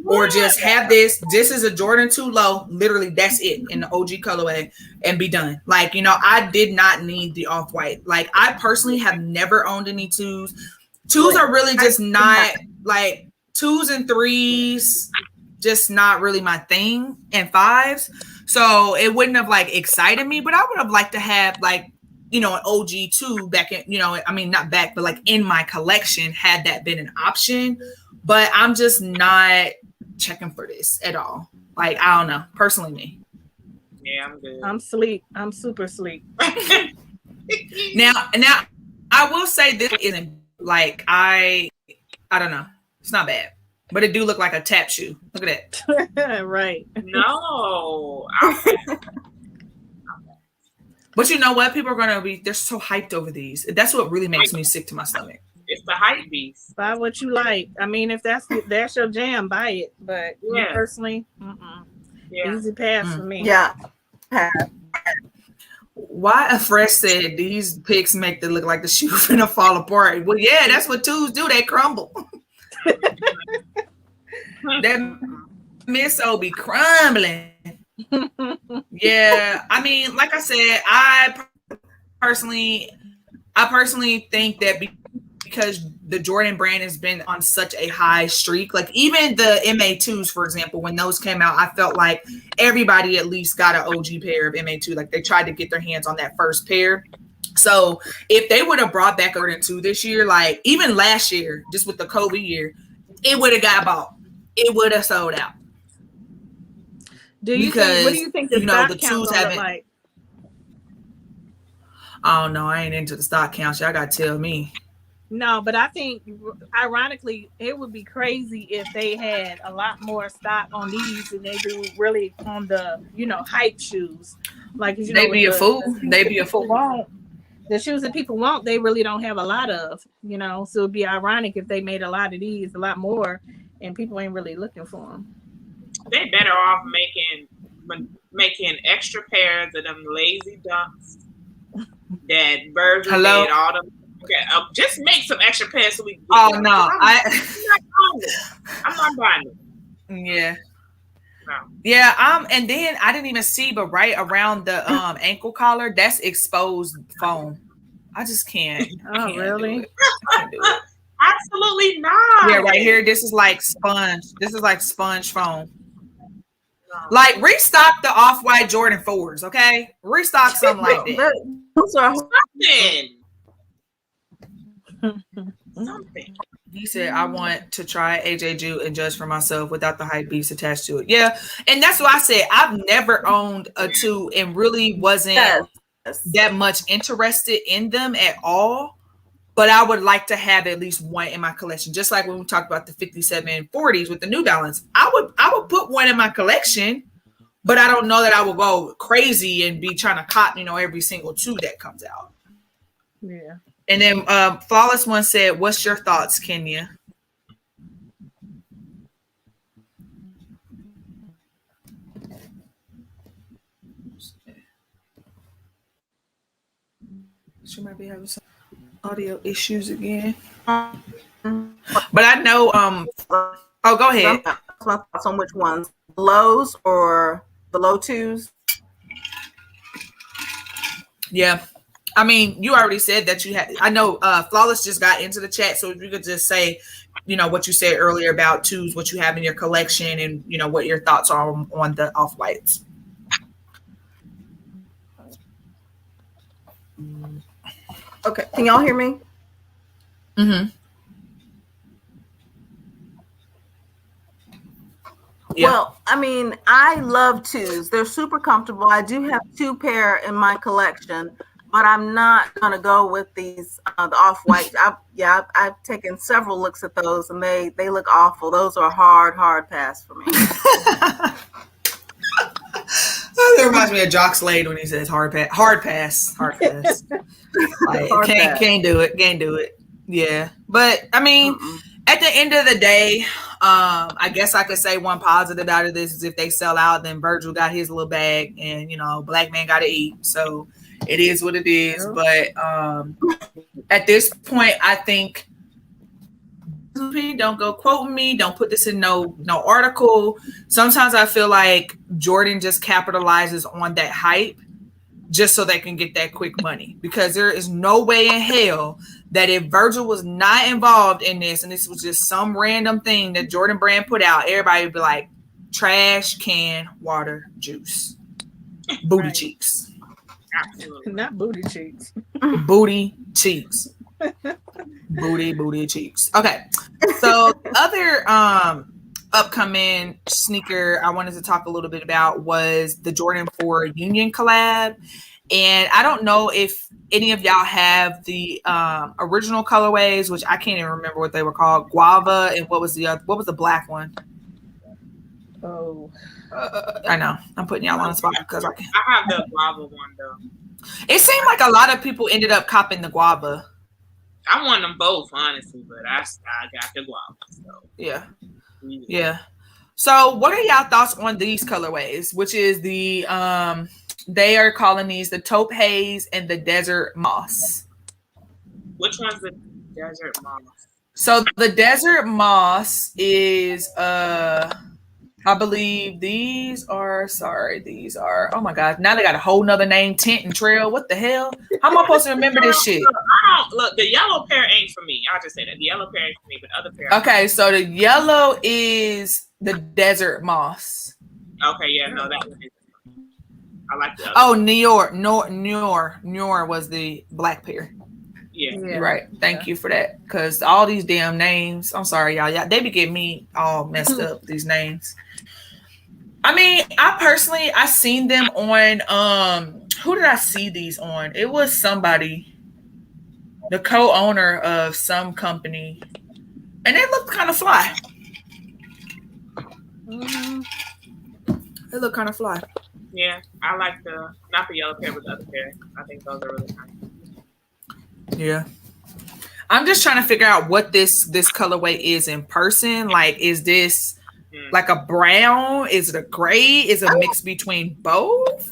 or just have this is a Jordan 2 low. Literally, that's it in the OG colorway and be done. I did not need the off-white. I personally have never owned any 2s. 2s are really just not 2s and 3s, just not really my thing, and 5s. So it wouldn't have excited me, but I would have liked to have an OG 2 back in, not back, but in my collection, had that been an option. But I'm just not checking for this at all. I don't know. Personally, me. Yeah, I'm good. I'm sleep. I'm super sleep. Now, I will say this isn't I don't know. It's not bad. But it do look like a tap shoe. Look at that. Right. No. But you know what? People are they're so hyped over these. That's what really makes me sick to my stomach. It's the hype beast. Buy what you like. I mean, if that's your jam, buy it. But me personally, easy pass for me. Yeah. Why a fresh said these pics make it look like the shoe finna fall apart. Well, yeah, that's what 2s do. They crumble. That miso be crumbling. Yeah, I mean, like I said, I personally think that because the Jordan brand has been on such a high streak, even the MA2s, for example, when those came out, I felt like everybody at least got an OG pair of MA2. They tried to get their hands on that first pair. So if they would have brought back Jordan 2 this year, even last year, just with the COVID year, it would have got bought. It would have sold out. What do you think the stock the 2s haven't like? Oh no, I ain't into the stock counts. Y'all gotta tell me. No, but I think ironically, it would be crazy if they had a lot more stock on these than they do really on the, hype shoes. Like, They with be a fool. the shoes They that be a people fool. want. The shoes that people want, they really don't have a lot of, So it'd be ironic if they made a lot of these, a lot more, and people ain't really looking for them. They better off making extra pairs of them lazy dunks that Verzuz made all them. Okay, just make some extra pairs so we can get them. No, I'm not buying them. Yeah. No. Yeah, and then I didn't even see, but right around the ankle collar, that's exposed foam. I just can't. Oh, really? I can't do it. Absolutely not. Yeah, right here. This is like sponge. This is like sponge foam. No. Like restock the off-white Jordan 4s, okay? Restock something like that. Those are something. He said, I want to try AJ Jew and judge for myself without the hype beast attached to it. Yeah. And that's why I said I've never owned a 2 and really wasn't that much interested in them at all. But I would like to have at least one in my collection. Just like when we talked about the 5740s with the New Balance. I would put one in my collection, but I don't know that I will go crazy and be trying to cop, every single 2 that comes out. Yeah. And then Flawless One said, what's your thoughts, Kenya? She might be having some audio issues again. But I know oh, go ahead. My thoughts on which ones? Lows or the low 2s? Yeah. I mean, you already said that you had. I know Flawless just got into the chat, so if you could just say, what you said earlier about 2s, what you have in your collection, and what your thoughts are on the off-whites. Okay, can y'all hear me? Mm-hmm. Yeah. Well, I mean, I love 2s. They're super comfortable. I do have 2 pair in my collection. But I'm not gonna go with these the off-white. I've taken several looks at those, and they look awful. Those are a hard pass for me. That reminds me of Jock Slade when he says hard pass. Like, can't do it. Yeah, but I mean, at the end of the day, I guess I could say one positive out of this is if they sell out, then Virgil got his little bag, and black man got to eat. So. It is what it is, but at this point, I think don't go quoting me. Don't put this in no article. Sometimes I feel like Jordan just capitalizes on that hype just so they can get that quick money, because there is no way in hell that if Virgil was not involved in this and this was just some random thing that Jordan Brand put out, everybody would be like, trash can water juice, booty cheeks. Absolutely. Not booty cheeks. Booty cheeks. Booty cheeks. Okay. So other upcoming sneaker I wanted to talk a little bit about was the Jordan 4 Union collab. And I don't know if any of y'all have the original colorways, which I can't even remember what they were called. Guava, and what was the black one? Oh. I know. I'm putting y'all on the spot because I have the guava one though. It seemed like a lot of people ended up copping the guava. I want them both, honestly, but I got the guava. So. Yeah. So what are y'all thoughts on these colorways, which is the they are calling these the taupe haze and the desert moss? Which one's the desert moss? So the desert moss is I believe these are, oh my God, now they got a whole nother name, Tent and Trail. What the hell? How am I supposed to remember this shit? Look, the yellow pair ain't for me. I'll just say that. The yellow pair ain't for me, but other pair. Okay, so the yellow is the desert moss. Okay, yeah, no, that one is. I like the other. Oh, Nior was the black pair. Yeah. You're right. Thank you for that. Because all these damn names, I'm sorry, y'all. They be getting me all messed up, these names. I mean, I seen them on, who did I see these on? It was somebody the co-owner of some company, and they look kind of fly. They look kind of fly. Yeah, I like not the yellow pair, but the other pair. I think those are really nice. Yeah. I'm just trying to figure out what this colorway is in person. Like, is this like a brown? Is it a gray? Is it a mix between both?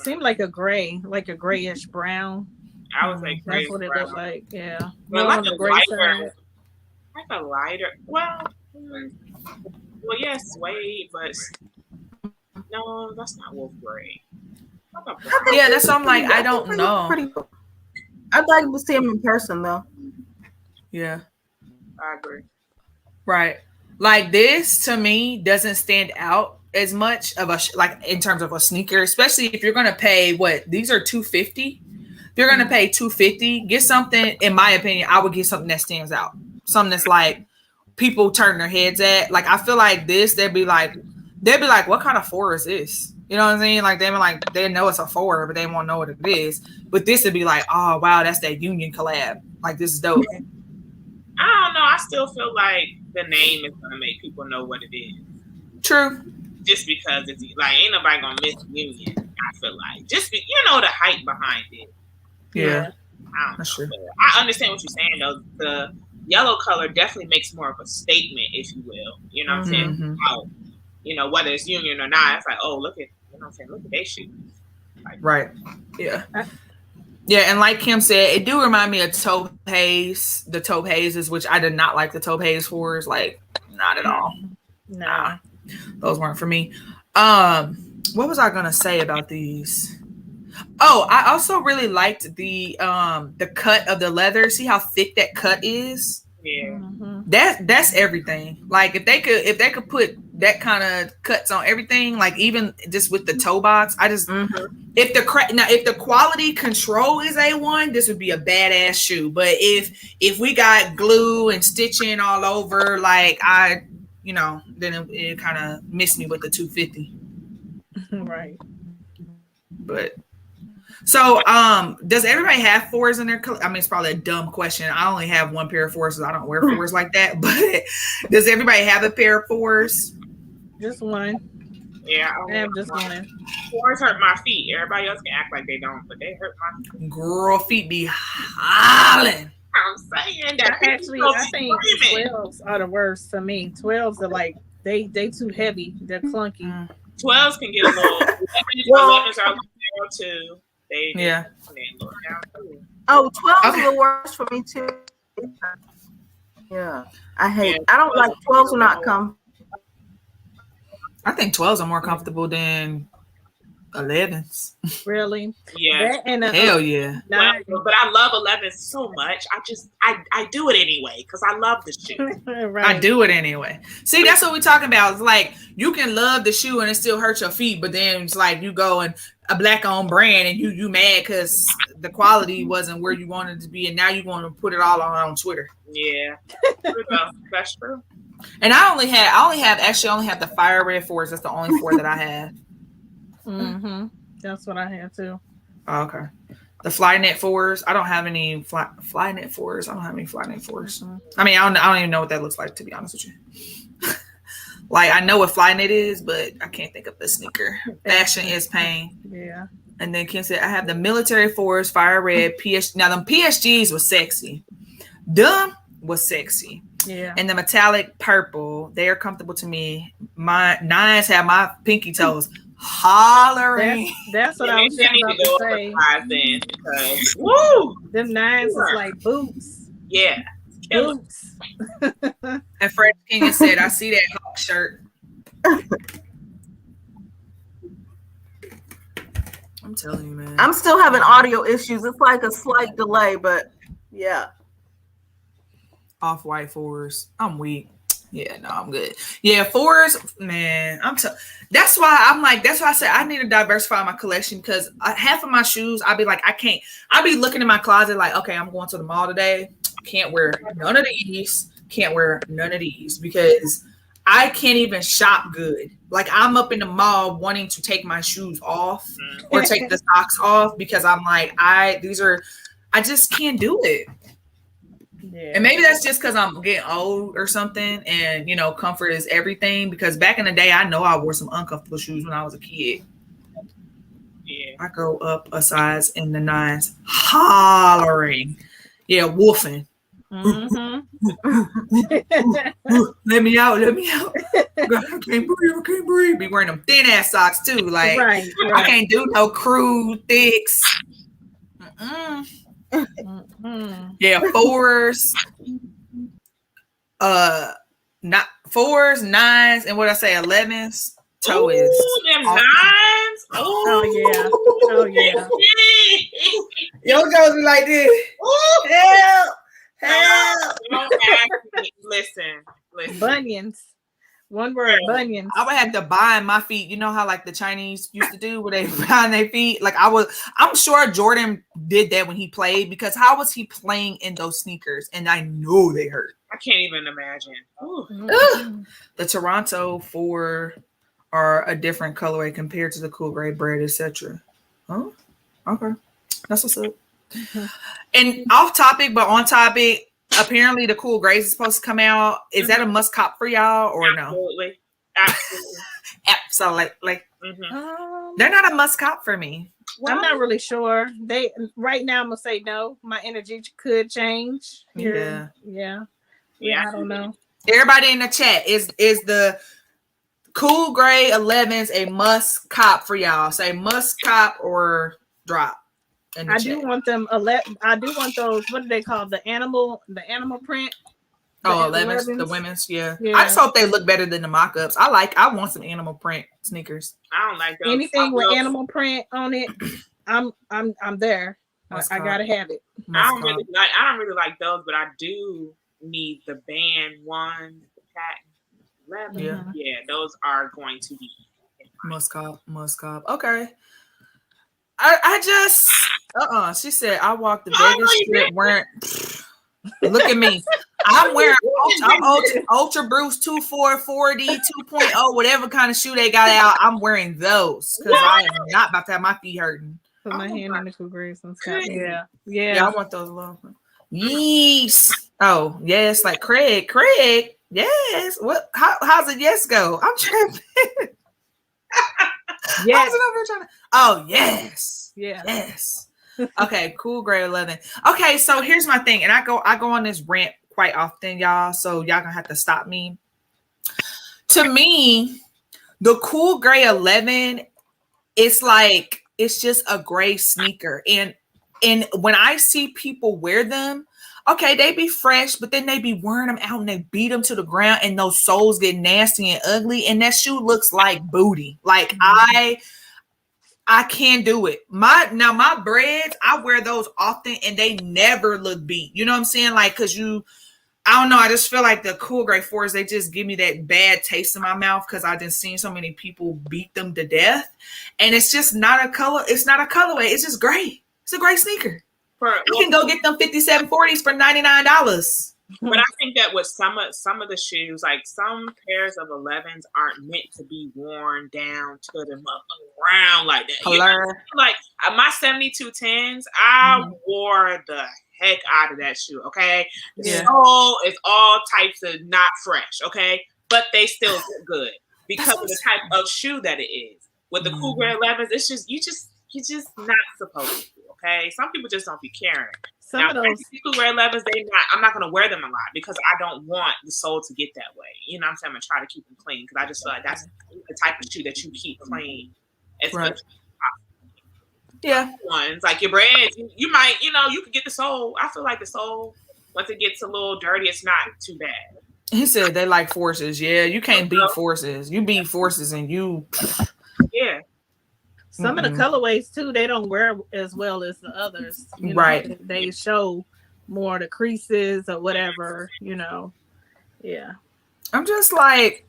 Seemed like a gray, like a grayish brown. I would say gray. That's what it looked like. Yeah. But like a lighter, like a lighter. Well, yes, suede, but no, that's not wolf gray. Yeah, that's what I'm like. I don't know. I'd like to see him in person, though. Yeah, I agree. Right, like this to me doesn't stand out as much of a like in terms of a sneaker, especially if you're gonna pay what these are $250. If you're gonna pay $250, get something. In my opinion, I would get something that stands out, something that's like people turn their heads at. Like I feel like this, they'd be like, what kind of 4 is this? You know what I'm saying? Like they know it's a 4, but they won't know what it is. But this would be like, oh wow, that's that Union collab. Like this is dope. I don't know. I still feel like the name is gonna make people know what it is. True. Just because it's like ain't nobody gonna miss Union. I feel like just the hype behind it. Yeah. I don't know. I understand what you're saying though. The yellow color definitely makes more of a statement, if you will. You know what I'm saying? How, whether it's Union or not, it's like, oh, look at, look at their shoes. Like, right. Yeah. Yeah, and like Kim said, it do remind me of Taupe Haze, the Taupe Hazes, which I did not like the Taupe Haze 4s, like not at all. Nah. Those weren't for me. What was I gonna say about these? Oh, I also really liked the cut of the leather. See how thick that cut is? Yeah. That's everything. Like if they could put that kind of cuts on everything, like even just with the toe box, I just if the quality control is A1, this would be a badass shoe. But if we got glue and stitching all over, like then it kind of missed me with the 250. Right. But so, does everybody have 4s in their? I mean, it's probably a dumb question. I only have one pair of 4s, so I don't wear 4s like that. But does everybody have a pair of 4s? Just one. Yeah, I have just one. 4s hurt my feet. Everybody else can act like they don't, but they hurt my feet. Girl, feet be hollering. I'm saying that. I think 12s are the worst to me. 12s are like they too heavy. They're clunky. 12s can get a little. 11s are a little too. Yeah. Oh, 12s are the worst for me too. Yeah, I don't like 12s are not comfortable. I think 12s are more comfortable than 11s. Really? Yeah. Hell yeah. But I love 11s so much. I do it anyway because I love the shoe. Right. I do it anyway. See, that's what we're talking about. It's like you can love the shoe and it still hurts your feet, but then it's like you go and a black-owned brand and you mad because the quality wasn't where you wanted it to be, and now you want to put it all on Twitter. Yeah, that's true. And I only have the fire red 4s. That's the only 4 that I have. That's what I had too. Oh, okay. The Flynet 4s. I don't have any Flynet 4s. I don't have any Flynet 4s. I mean, I don't even know what that looks like, to be honest with you. Like I know what Flynet is, but I can't think of the sneaker. Fashion is pain. Yeah. And then Kim said, I have the military 4s, fire red, PSG. Now them PSGs was sexy. Them was sexy. Yeah. And the metallic purple, they are comfortable to me. My 9s have my pinky toes hollering. That's what I was just about to say. Then, because, woo! Them 9s is like boots. Yeah. Boots. And Fred King said, I see that Hawk shirt. I'm telling you, man. I'm still having audio issues. It's like a slight delay, but yeah. Off-white 4s. I'm weak. Yeah, no, I'm good. Yeah, 4s, man. That's why I said I need to diversify my collection, because half of my shoes, I'll be like, I'll be looking in my closet like, okay, I'm going to the mall today. Can't wear none of these. Can't wear none of these because I can't even shop good. Like I'm up in the mall wanting to take my shoes off or take the socks off because I'm like, I just can't do it. Yeah. And maybe that's just because I'm getting old or something. And, you know, comfort is everything. Because back in the day, I know I wore some uncomfortable shoes when I was a kid. Yeah. I go up a size in the 9s, hollering. Yeah, woofing. Mm-hmm. Let me out. God, I can't breathe. Be wearing them thin ass socks too. Like, right. I can't do no crude thicks. Yeah, 4s. Not 4s, 9s, and what I say, 11s. Toe is. Them 9s. Oh yeah. Yo, goes be like this. Help. Listen. Bunions. One word, bunions. I would have to bind my feet. You know how like the Chinese used to do where they bind their feet? Like I'm sure Jordan did that when he played, because how was he playing in those sneakers? And I know they hurt. I can't even imagine. The Toronto 4 are a different colorway compared to the cool gray bread, etc. Oh, okay. That's what's up. And off topic, but on topic, apparently the cool grays is supposed to come out. Is that a must cop for y'all or no? Absolutely. They're not a must cop for me. I'm not really sure. Right now I'm gonna say no. My energy could change. Yeah. I don't know. Everybody in the chat, is the cool gray 11s a must cop for y'all? Say must cop or drop. I do want them. I do want those. What do they call the animal print? Oh, 11s, the women's. Yeah. I just hope they look better than the mock-ups. I want some animal print sneakers. I don't like those. Anything with animal print on it. I'm there. I gotta have it. I don't really like those, but I do need the band one, the patent 11. Yeah, those are going to be must cop. Okay. I just she said I walked the Vegas strip wearing. Look at me. I'm wearing Ultra Bruce 2.4, 4D 2.0, whatever kind of shoe they got out. I'm wearing those because I am not about to have my feet hurting. Put my hand in the cool grays and stuff. Yeah. I want those long. Yes. Oh yes, like Craig. Yes. What? How's it? Yes, go. I'm tripping. Yes. Oh yes. Yeah. Yes. Okay, cool gray 11. Okay, so here's my thing, and I go on this rant quite often, y'all. So y'all gonna have to stop me. To me, the cool gray 11, it's like it's just a gray sneaker, and when I see people wear them, okay, they be fresh, but then they be wearing them out and they beat them to the ground, and those soles get nasty and ugly, and that shoe looks like booty. Like I can't do it. My breads, I wear those often and they never look beat. You know what I'm saying? Like, cause I don't know. I just feel like the cool gray 4s, they just give me that bad taste in my mouth because I've just seen so many people beat them to death. And it's just not a color. It's not a colorway. It's just gray. It's a gray sneaker. You can go get them 5740s for $99. But I think that with some of the shoes, like some pairs of 11s aren't meant to be worn down to the ground like that. You know, like my 72 10s, I wore the heck out of that shoe. Okay, the sole is all types of not fresh. Okay, but they still look good because of the type of shoe that it is. With the cool gray 11s, it's just you just not supposed to. Okay, some people just don't be caring. Some of those cool gray 11s, I'm not gonna wear them a lot because I don't want the sole to get that way. You know what I'm saying? I'm gonna try to keep them clean because I just feel like that's the type of shoe that you keep clean. Right. Yeah. Ones like your breads, you might, you could get the sole. I feel like the sole, once it gets a little dirty, it's not too bad. He said they like forces. Yeah, you can't beat forces. You beat forces and you. Yeah. Some of the colorways too, they don't wear as well as the others. Right. They show more the creases or whatever, Yeah. I'm just like,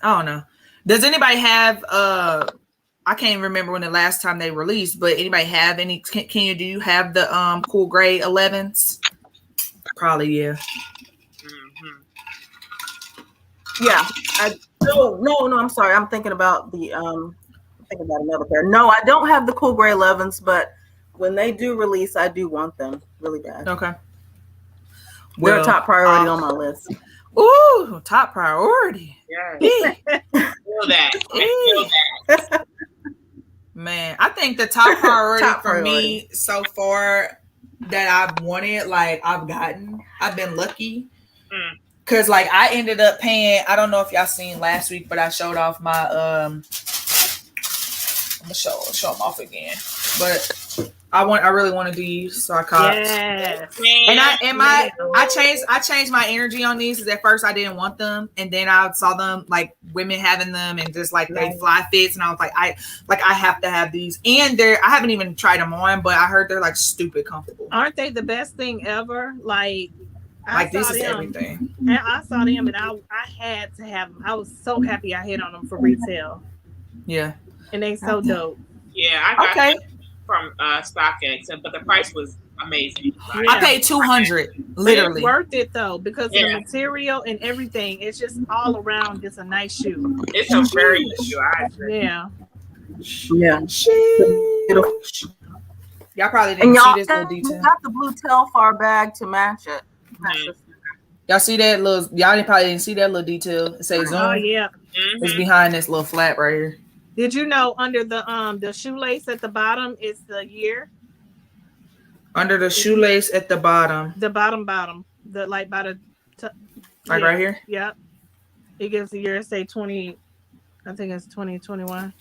I don't know. Does anybody have I can't remember when the last time they released, but anybody have any? Do you have the cool gray 11s? Probably, yeah. Yeah. No. I'm sorry. I'm thinking about another pair. No, I don't have the cool gray 11s, but when they do release, I do want them really bad. Okay. They're a top priority on my list. Ooh, top priority. Yeah. Feel that. Man, I think the top priority me so far that I've wanted, like I've been lucky. Cause like I ended up paying, I don't know if y'all seen last week, but I showed off my I'm gonna show them off again. But I really wanted these, so I caught. Yes. And I changed my energy on these because at first I didn't want them, and then I saw them like women having them and just like they fly fits, and I was like I have to have these. And I haven't even tried them on, but I heard they're like stupid comfortable. Aren't they the best thing ever? Like this is everything. And I saw them and I had to have them. I was so happy I hit on them for retail. Yeah. And they so dope. Yeah, I got them from StockX, but the price was amazing. Yeah. I paid $200, literally. It's worth it though, because the material and everything, it's just all around just a nice shoe. It's a very good shoe. I agree. Yeah. Yeah. Beautiful. Y'all probably didn't see this little detail. You got the blue Telfar bag to match it. Y'all see that little? Y'all probably didn't see that little detail. It says Zoom. Oh yeah. It's behind this little flap right here. Did you know under the shoelace at the bottom is the year? Under the shoelace at the bottom. The bottom. The like by the like right here? Yep. It gives the year, say 20, I think it's 2021.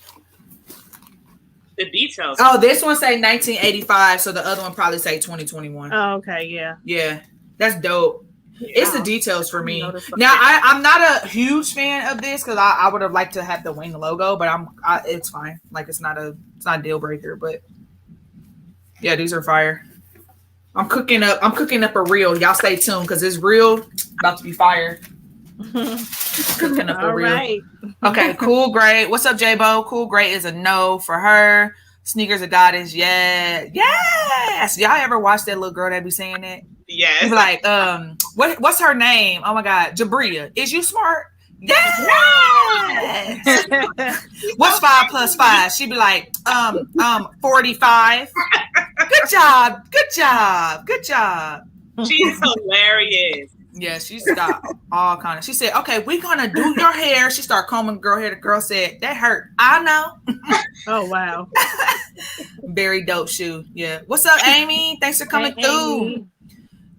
The details. Oh, this one say 1985, so the other one probably say 2021. Oh, okay, yeah. Yeah. That's dope. Yeah. It's the details for me. Now, I'm not a huge fan of this because I would have liked to have the wing logo, but it's fine. Like it's not a deal breaker, but yeah, these are fire. I'm cooking up a reel. Y'all stay tuned because this reel about to be fire. Cooking up a reel. Right. Okay, cool, great. What's up, J-Bo? Cool, great is a no for her. Sneakers a goddess, yeah. Yes. Y'all ever watch that little girl that be saying that? Yes. Like, what's her name? Oh my God, Jabria. Is you smart? Yes. What's 5 plus 5? She'd be like, 45. Good job. She's hilarious. Yeah, she's got all kind of. She said, "Okay, we're gonna do your hair." She started combing girl hair. The girl said, "That hurt." I know. Oh wow. Very dope shoe. Yeah. What's up, Amy? Thanks for coming through. Amy.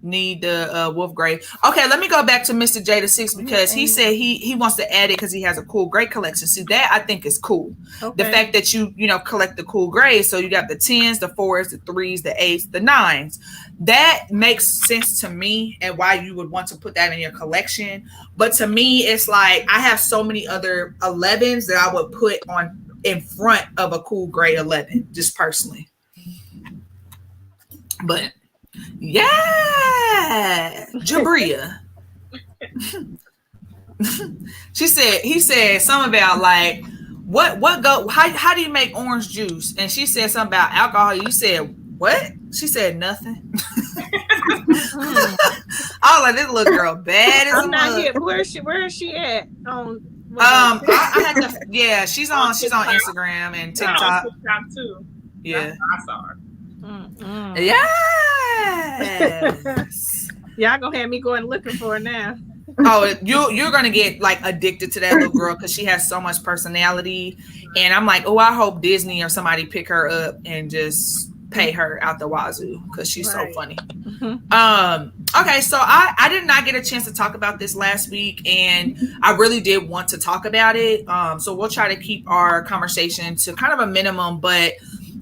Need the wolf gray. Okay, let me go back to Mr. J6 because he said he wants to add it because he has a cool gray collection. See, that I think is cool. Okay. The fact that you collect the cool grays. So you got the 10s, the 4s, the 3s, the 8s, the 9s. That makes sense to me and why you would want to put that in your collection. But to me, it's like I have so many other 11s that I would put on in front of a cool gray 11, just personally. But yeah, Jabria. He said something about like how do you make orange juice? And she said something about alcohol. You said what? She said nothing. I was like, this little girl bad as a mug. Where is she at? I had to, yeah, she's on Instagram and TikTok. TikTok too. Yeah, I saw her. Yes. Y'all gonna have me going looking for her now. Oh, you're gonna get like addicted to that little girl because she has so much personality. And I'm like, oh, I hope Disney or somebody pick her up and just pay her out the wazoo because she's so funny. Okay, so I did not get a chance to talk about this last week, and I really did want to talk about it. So we'll try to keep our conversation to kind of a minimum, but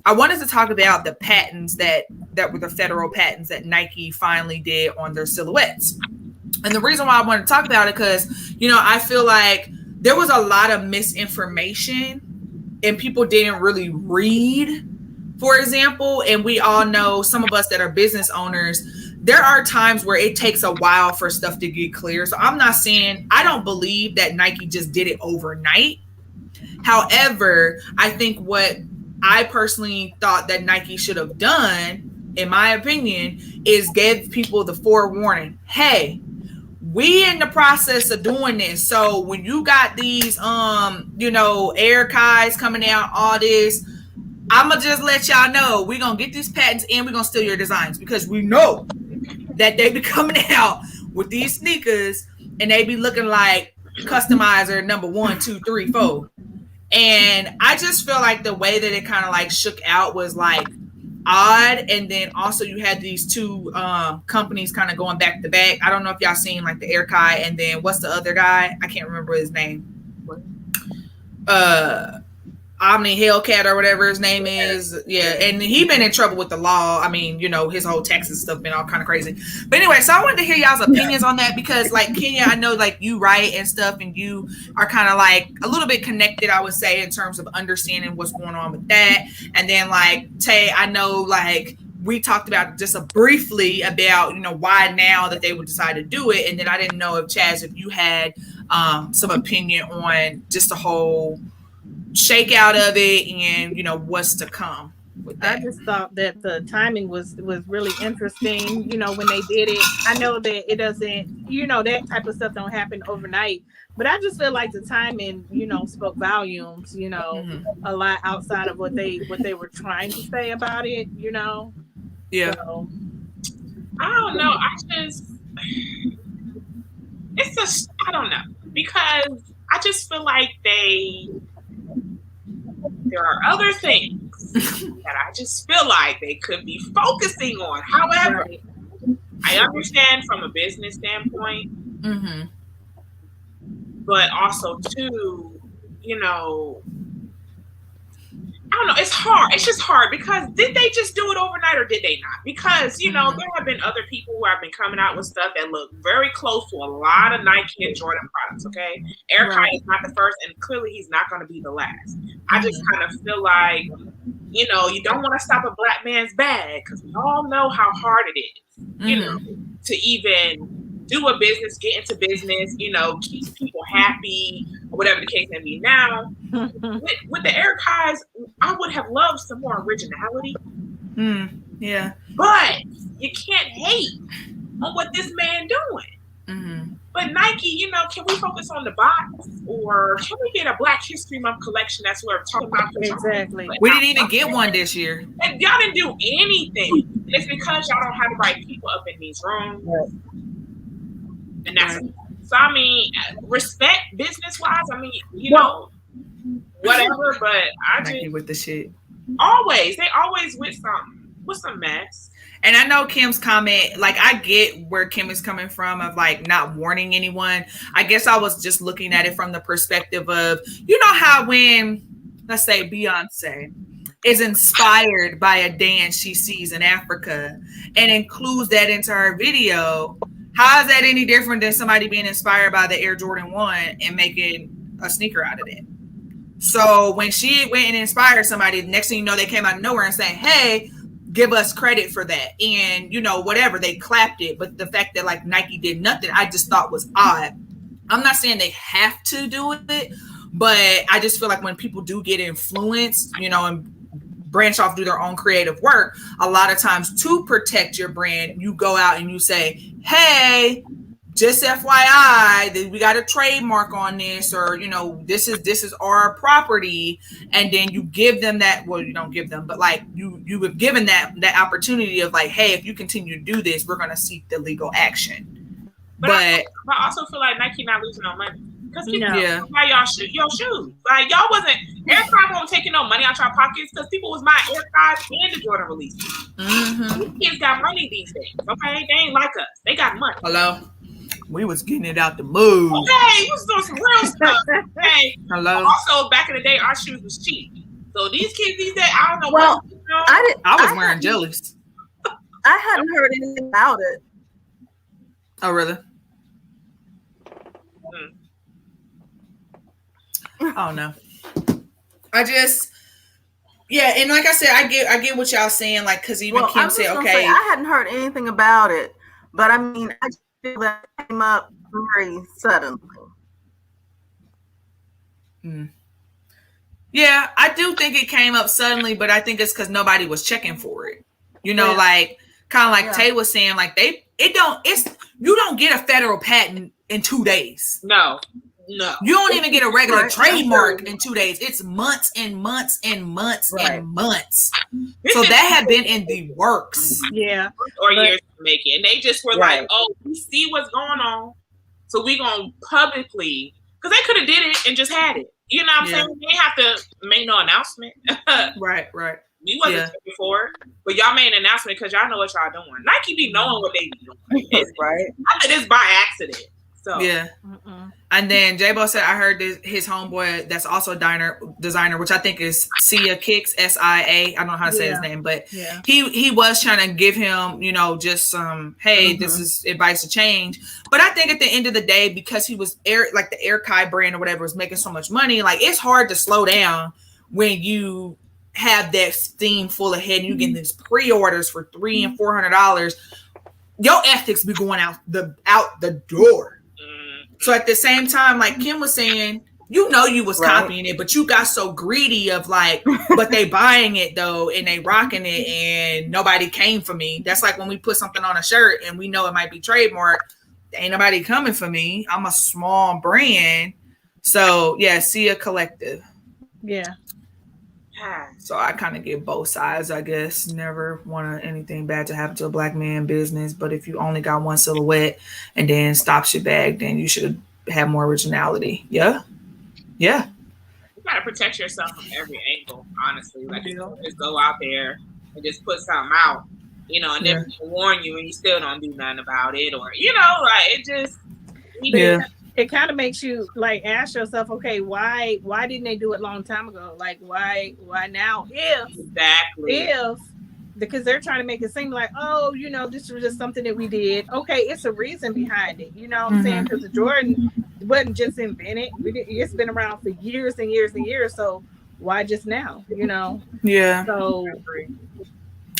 I wanted to talk about the patents that were the federal patents that Nike finally did on their silhouettes. And the reason why I wanted to talk about it because, I feel like there was a lot of misinformation and people didn't really read, for example. And we all know, some of us that are business owners, there are times where it takes a while for stuff to get clear. So I'm not saying, I don't believe that Nike just did it overnight. However, I think what I personally thought that Nike should have done, in my opinion, is give people the forewarning. Hey, we in the process of doing this. So when you got these archives coming out, all this, I'ma just let y'all know we're gonna get these patents and we're gonna steal your designs, because we know that they be coming out with these sneakers and they be looking like customizer number 1, 2, 3, 4. And I just feel like the way that it kind of like shook out was like odd. And then also you had these two companies kind of going back to back. I don't know if y'all seen like the Airkai, and then what's the other guy? I can't remember his name. Omni Hellcat or whatever his name is. Yeah, and he been in trouble with the law. I mean, his whole Texas stuff been all kind of crazy. But anyway, so I wanted to hear y'all's opinions on that, because like Kenya, I know like you write and stuff, and you are kind of like a little bit connected, I would say, in terms of understanding what's going on with that. And then like Tay, I know like we talked about just briefly about, why now that they would decide to do it. And then I didn't know if Chaz, if you had some opinion on just the whole shakeout of it and what's to come with that. I just thought that the timing was really interesting, when they did it. I know that it doesn't, that type of stuff don't happen overnight, but I just feel like the timing, spoke volumes, a lot outside of what they were trying to say about it, Yeah. So, I don't know. I don't know, because I just feel like there are other things that I just feel like they could be focusing on. However, right. I understand from a business standpoint, but also too, I don't know. It's hard. It's just hard, because did they just do it overnight or did they not? Because, there have been other people who have been coming out with stuff that look very close to a lot of Nike and Jordan products, okay? Airkai is not the first, and clearly he's not going to be the last. I just kind of feel like, you don't want to stop a black man's bag, because we all know how hard it is, to even do a business, get into business, keep people happy, or whatever the case may be. Now, with the Airkais, I would have loved some more originality. Yeah. But you can't hate on what this man doing. But Nike, can we focus on the box, or can we get a Black History Month collection that's what we're talking about? Exactly. We didn't even get one this year. And y'all didn't do anything. It's because y'all don't have the right people up in these rooms. Right. And that's so. I mean, respect business wise. I mean, whatever. But I just Nike with the shit. They always with some mess. And I know Kim's comment, like I get where Kim is coming from of like not warning anyone. I guess I was just looking at it from the perspective of, how when, let's say, Beyonce is inspired by a dance she sees in Africa and includes that into her video, how is that any different than somebody being inspired by the Air Jordan 1 and making a sneaker out of it? So when she went and inspired somebody, the next thing you know, they came out of nowhere and saying, hey, give us credit for that. And, whatever, they clapped it. But the fact that like Nike did nothing, I just thought was odd. I'm not saying they have to do it, but I just feel like when people do get influenced, and branch off, do their own creative work, a lot of times to protect your brand, you go out and you say, hey, just FYI, we got a trademark on this, or this is our property, and then you give them that. Well, you don't give them, but like you have given that opportunity of like, hey, if you continue to do this, we're gonna seek the legal action. But I also feel like Nike not losing no money, because people buy your shoes. Like y'all wasn't Airkai won't taking no money out your pockets, because people was buying Airkai and the Jordan releases. These kids got money these days. Okay, they ain't like us. They got money. Hello. We was getting it out the move. Okay, we was doing some real stuff. Okay. Hello. Also, back in the day, our shoes was cheap. So these kids these days, I don't know. Well, I was wearing jellies. I hadn't heard anything about it. Oh, really? Oh no. And like I said, I get what y'all saying. Like, because even Kim said, okay, I hadn't heard anything about it, but I mean, I just feel that came up very suddenly. Yeah, I do think it came up suddenly, but I think it's because nobody was checking for it. Like kind of like Tay was saying, like You don't get a federal patent in 2 days. No. You don't even get a regular trademark in 2 days. It's months and months and months and months. So that had been in the works. Yeah. Or years to make it. And they just were like, oh, we see what's going on. So we going to publicly, because they could have did it and just had it. You know what I'm saying? They didn't have to make no announcement. Right. We wasn't looking for it. But y'all made an announcement because y'all know what y'all doing. Nike be knowing what they be doing. Right. I think it's by accident. So yeah. And then J-Bo said, I heard his homeboy that's also a designer, which I think is Sia Kicks, S-I-A. I don't know how to say his name, but he was trying to give him, you know, just some, hey, this is advice to change. But I think at the end of the day, because he was like the Air Kai brand or whatever was making so much money, like it's hard to slow down when you have that steam full of head and you get these pre-orders for $300 and $400. Your ethics be going out the door. So at the same time, like Kim was saying, you know you was copying it, but you got so greedy of like, but they buying it though, and they rocking it, and nobody came for me. That's like when we put something on a shirt and we know it might be trademarked. Ain't nobody coming for me. I'm a small brand. So yeah, see a collective. Yeah. So I kind of get both sides, I guess. Never want anything bad to happen to a black man business. But if you only got one silhouette and then stops your bag, then you should have more originality. Yeah. You gotta protect yourself from every angle, honestly. Like, you don't just go out there and just put something out, you know, and then people warn you and you still don't do nothing about it, or, you know, like it just it kind of makes you like ask yourself, okay, why didn't they do it a long time ago? Like why now? If because they're trying to make it seem like, oh, you know, this was just something that we did. Okay, it's a reason behind it. You know what I'm saying? Because the Jordan wasn't just invented. It's been around for years and years and years. So why just now? You know? Yeah. So.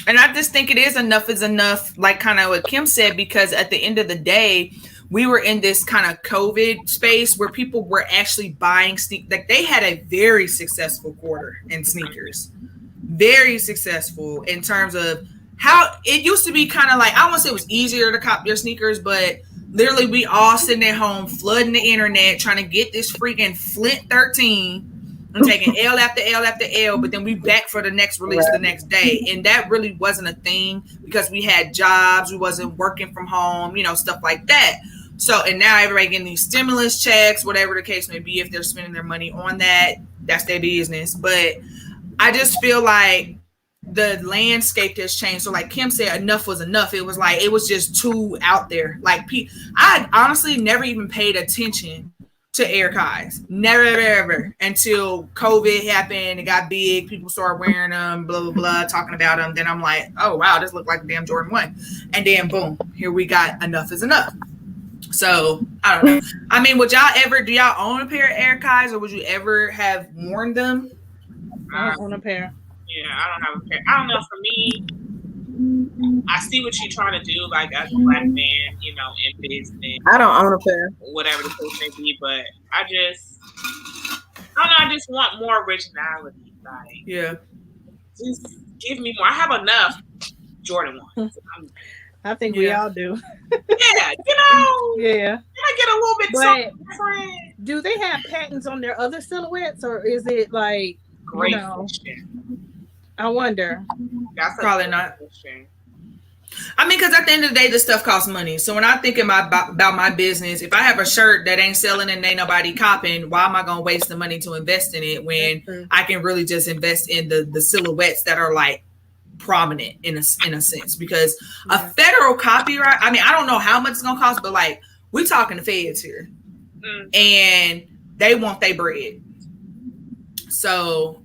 And I just think it is enough, like kind of what Kim said, because at the end of the day, we were in this kind of COVID space where people were actually buying like they had a very successful quarter in sneakers, very successful in terms of how it used to be kind of like, I don't want to say it was easier to cop your sneakers, but literally we all sitting at home flooding the internet trying to get this freaking Flint 13 and taking L after L after L, but then we back for the next release the next day. And that really wasn't a thing because we had jobs, we wasn't working from home, you know, stuff like that. So, and now everybody getting these stimulus checks, whatever the case may be, if they're spending their money on that, that's their business. But I just feel like the landscape has changed. So like Kim said, enough was enough. It was like, it was just too out there. Like I honestly never even paid attention to Air Kais. Never, ever, until COVID happened. It got big. People started wearing them, blah, blah, blah, talking about them. Then I'm like, oh, wow, this looked like a damn Jordan 1. And then boom, here we got enough is enough. So I don't know. I mean, do y'all own a pair of Air Kais, or would you ever have worn them? I don't own a pair. Yeah, I don't have a pair. I don't know. For me, I see what you're trying to do, like as a black man, you know, in business. I don't own a pair. Whatever the case may be, but I don't know. I just want more originality. Like, just give me more. I have enough Jordan 1s. I think we all do. Yeah, you know. Yeah. I get a little bit something different. Do they have patents on their other silhouettes, or is it like, great you know, question? I wonder. That's probably not. I mean, because at the end of the day, this stuff costs money. So when I think about my business, if I have a shirt that ain't selling and ain't nobody copping, why am I going to waste the money to invest in it when I can really just invest in the silhouettes that are like prominent in a sense? Because a federal copyright, I mean, I don't know how much it's gonna cost, but like we're talking the feds here, and they want their bread. So,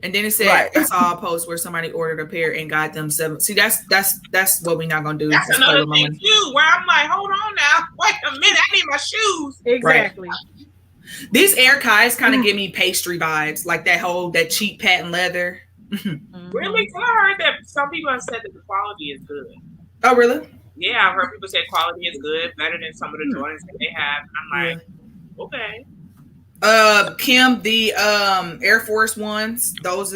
and then it said I saw a post where somebody ordered a pair and got them 7. See, that's what we're not gonna do. That's another thing too, where I'm like, hold on now, wait a minute, I need my shoes. Exactly. Right. These Air Kais kind of give me pastry vibes, like that cheap patent leather. Really? I heard that some people have said that the quality is good. Oh, really? Yeah, I've heard people say quality is good, better than some of the Jordans that they have. And I'm like, okay. Kim, the Air Force Ones, those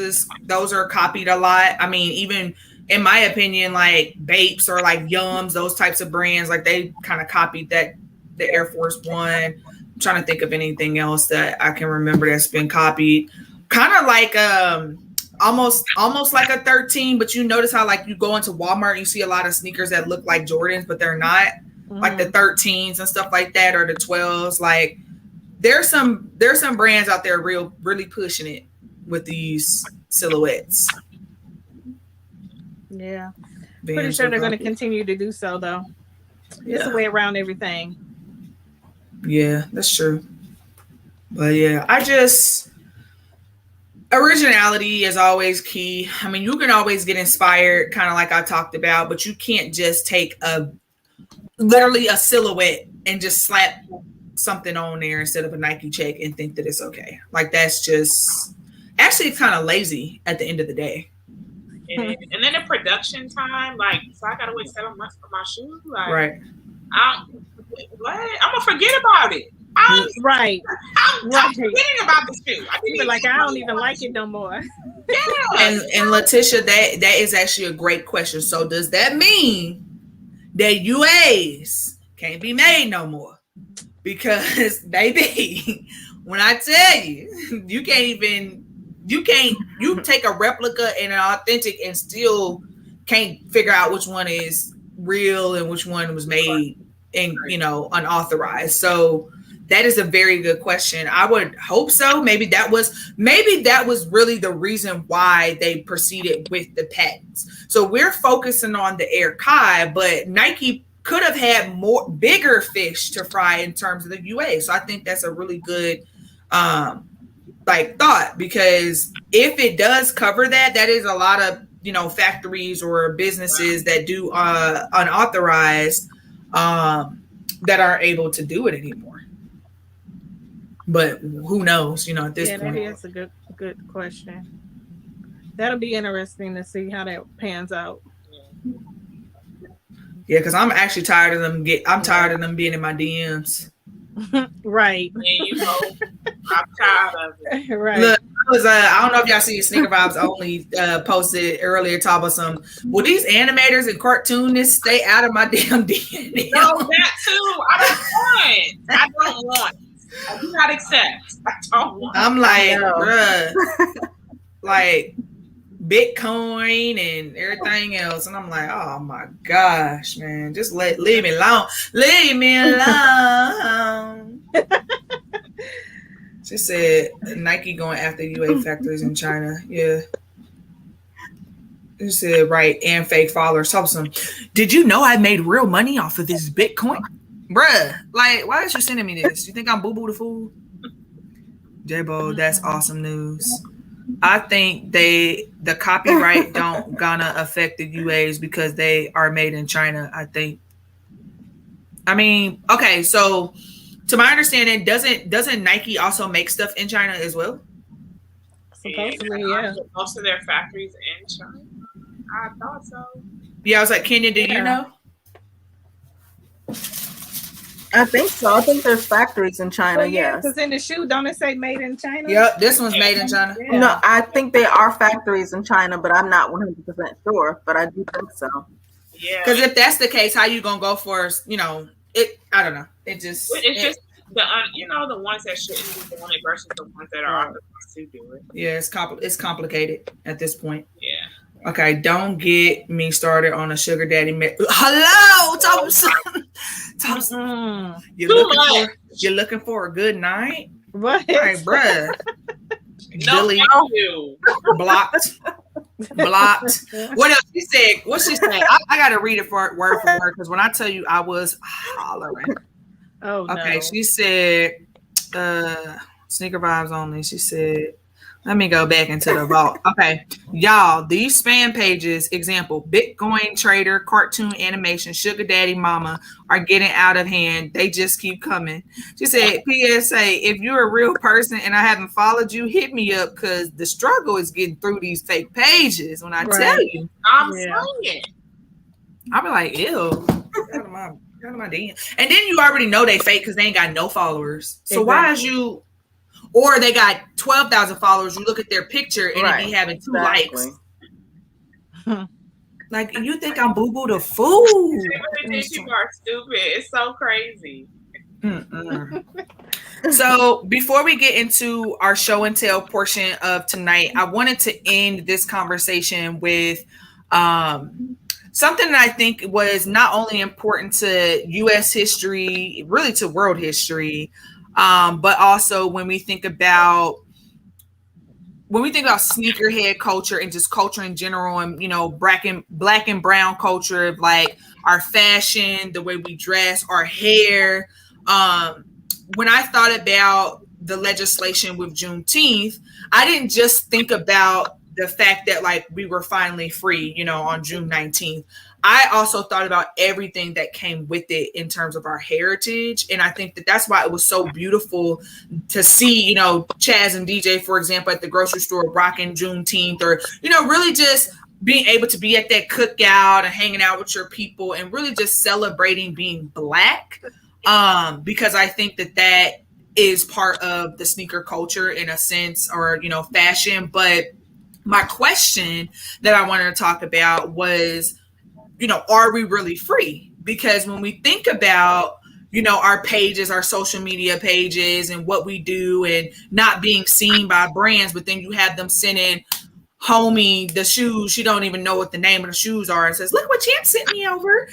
are copied a lot. I mean, even in my opinion, like Bapes or like Yums, those types of brands, like they kind of copied that, the Air Force One. I'm trying to think of anything else that I can remember that's been copied. Kind of like almost like a 13, but you notice how like you go into Walmart and you see a lot of sneakers that look like Jordans, but they're not. Like the 13s and stuff like that, or the 12s. Like there's some brands out there really pushing it with these silhouettes. Yeah. Pretty sure they're going to continue to do so, though. It's a way around everything. Yeah, that's true. But yeah, originality is always key. I mean, you can always get inspired, kind of like I talked about, but you can't just take literally a silhouette and just slap something on there instead of a Nike check and think that it's okay. Like that's just actually kind of lazy at the end of the day. And then the production time, like, so I gotta wait 7 months for my shoes. Like, right. I'm gonna forget about it. I'm forgetting about the shoe. I don't even like it no more. Yeah. And Letitia, that is actually a great question. So does that mean that UAs can't be made no more? Because baby, when I tell you, you take a replica and an authentic and still can't figure out which one is real and which one was made and unauthorized. So that is a very good question. I would hope so. Maybe that was really the reason why they proceeded with the patents. So we're focusing on the Air Kai, but Nike could have had bigger fish to fry in terms of the UA. So I think that's a really good thought, because if it does cover that is a lot of factories or businesses that do unauthorized that aren't able to do it anymore. But who knows, at this point. That is a good question. That'll be interesting to see how that pans out. Yeah, because I'm actually tired of them. I'm tired of them being in my DMs. Right. Yeah, I'm tired of it. Right. Look, I don't know if y'all see Sneaker Vibes Only posted earlier talking about some. Will these animators and cartoonists stay out of my damn DM? No, that too. I don't want. I do not accept. I don't want. I'm like, bruh, like Bitcoin and everything else, and I'm like, oh my gosh, man, just leave me alone. Leave me alone. She said Nike going after UA factories in China. Yeah. She said right, and fake followers. Did you know I made real money off of this Bitcoin? Bruh, like, why is you sending me this? You think I'm boo-boo the fool? J-Bo, that's awesome news. I think the copyright don't gonna affect the UAs because they are made in China, I think. I mean, okay, so to my understanding, doesn't Nike also make stuff in China as well? Supposedly, yeah. Most of their factories in China. I thought so. Yeah, I was like, Kenya, do you know? I think so. I think there's factories in China, yes. Because in the shoe, don't it say made in China? Yep, this one's made in China. Yeah. No, I think they are factories in China, but I'm not 100% sure, but I do think so. Yeah. Because if that's the case, how you going to go for, it, I don't know. It's just the ones that shouldn't be doing it versus the ones that are authorized to do it. Yeah, it's complicated at this point. Yeah. Okay, don't get me started on a sugar daddy. Hello, Thompson. Thompson. You're looking for a good night? What? All right, bruh. Delete. Blocked. What else she said? What she said? I got to read it word for word, because when I tell you I was hollering. Oh, okay, no. She said, Sneaker Vibes Only. She said, let me go back into the vault. Okay, y'all, these spam pages, example, Bitcoin trader, cartoon animation, sugar daddy mama are getting out of hand. They just keep coming. She said, PSA, if you're a real person and I haven't followed you, hit me up, because the struggle is getting through these fake pages. When I tell you, I'm saying, I'll be like, ew, get out of my DM. And then you already know they fake because they ain't got no followers. So why is you... Or they got 12,000 followers. You look at their picture and it be having 2 likes. Like, you think I'm boo-boo the fool? They really think people are stupid. It's so crazy. So before we get into our show and tell portion of tonight, I wanted to end this conversation with something that I think was not only important to U.S. history, really to world history, but also when we think about sneakerhead culture and just culture in general, and black and brown culture of like our fashion, the way we dress, our hair. When I thought about the legislation with Juneteenth, I didn't just think about the fact that like we were finally free, on June 19th. I also thought about everything that came with it in terms of our heritage. And I think that that's why it was so beautiful to see, Chaz and DJ, for example, at the grocery store rocking Juneteenth, or, really just being able to be at that cookout and hanging out with your people and really just celebrating being Black. Because I think that is part of the sneaker culture in a sense, or, fashion. But my question that I wanted to talk about was, are we really free? Because when we think about, our pages, our social media pages and what we do and not being seen by brands, but then you have them sending homie the shoes, she don't even know what the name of the shoes are, and says, look what Champ sent me over.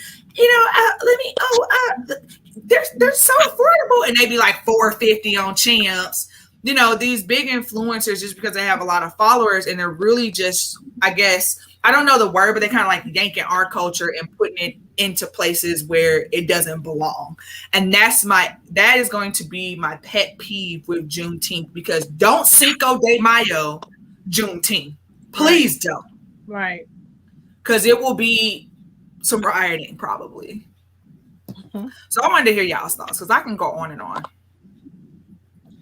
They're so affordable, and they be like $450 on Champs. These big influencers, just because they have a lot of followers, and they're really just, I guess, I don't know the word, but they kind of like yanking our culture and putting it into places where it doesn't belong. And that is going to be my pet peeve with Juneteenth, because don't Cinco de Mayo Juneteenth. Please don't. Right. Because it will be some rioting probably. Mm-hmm. So I wanted to hear y'all's thoughts, because I can go on and on.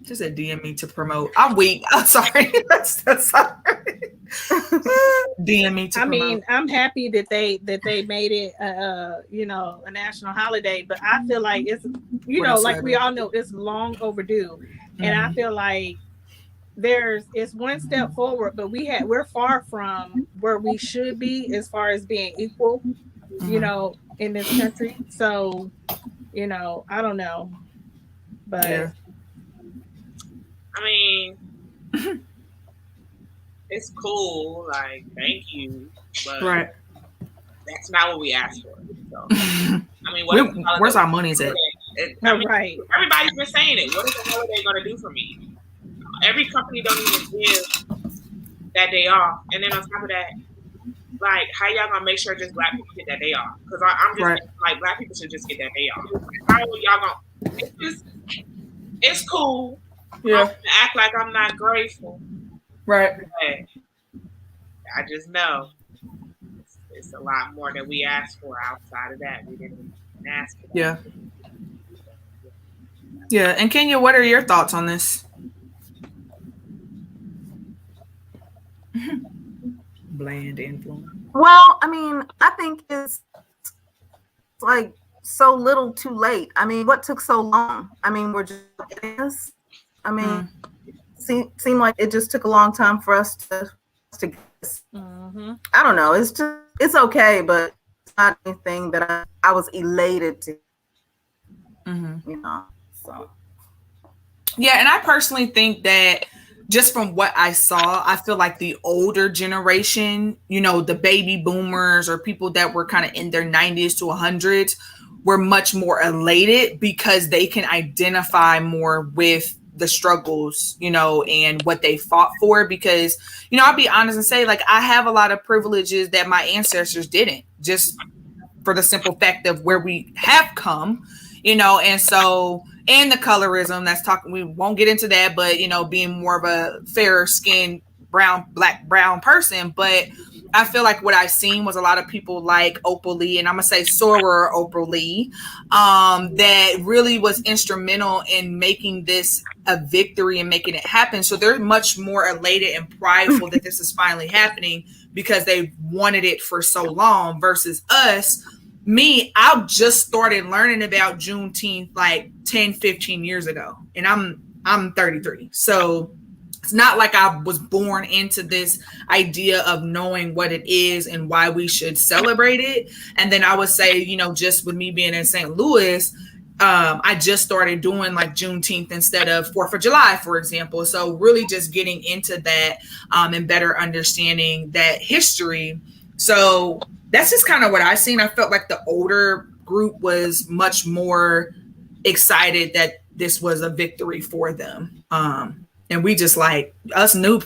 Just a DM me to promote. I'm weak. I'm sorry. Sorry. DM me to promote. I mean, I'm happy that they made it a national holiday, but I feel like it's like we all know, it's long overdue. Mm-hmm. And I feel like it's one step forward, but we're far from where we should be as far as being equal, mm-hmm. In this country. So, I don't know. But yeah. I mean, it's cool, like, thank you, but right. That's not what we asked for. So, I mean, where's our money's at? Right. Everybody's been saying it. What is the holiday going to do for me? Every company don't even give that day off, and then on top of that, like, how y'all gonna make sure just Black people get that day off? Because I'm just like, Black people should just get that day off. Like, how are y'all gonna? It's cool. Yeah. Act like I'm not grateful. Right. But I just know it's a lot more that we asked for outside of that. We didn't ask for that. Yeah. Yeah. And Kenya, what are your thoughts on this? Bland influence. Well, I mean, I think it's like so little too late. I mean, what took so long? I mean, we're just this. I mean, seemed like it just took a long time for us to get this. Mm-hmm. I don't know. It's okay, but it's not anything that I was elated to. Mm-hmm. So. Yeah, and I personally think that just from what I saw, I feel like the older generation, the baby boomers or people that were kind of in their 90s to 100s were much more elated because they can identify more with the struggles, and what they fought for. Because, I'll be honest and say, like, I have a lot of privileges that my ancestors didn't, just for the simple fact of where we have come, and so, and the colorism we won't get into that, but, being more of a fairer skinned black brown person. But I feel like what I've seen was a lot of people like Oprah Lee, and I'm going to say Soror Oprah Lee, that really was instrumental in making this a victory and making it happen. So they're much more elated and prideful that this is finally happening because they wanted it for so long, versus us. I just started learning about Juneteenth like 10, 15 years ago, and I'm 33. So It's not like I was born into this idea of knowing what it is and why we should celebrate it. And then I would say, you know, just with me being in St. Louis, I just started doing like Juneteenth instead of 4th of July, for example. So really just getting into that and better understanding that history. So that's just kind of what I've seen. I felt like the older group was much more excited that this was a victory for them. And we just like us new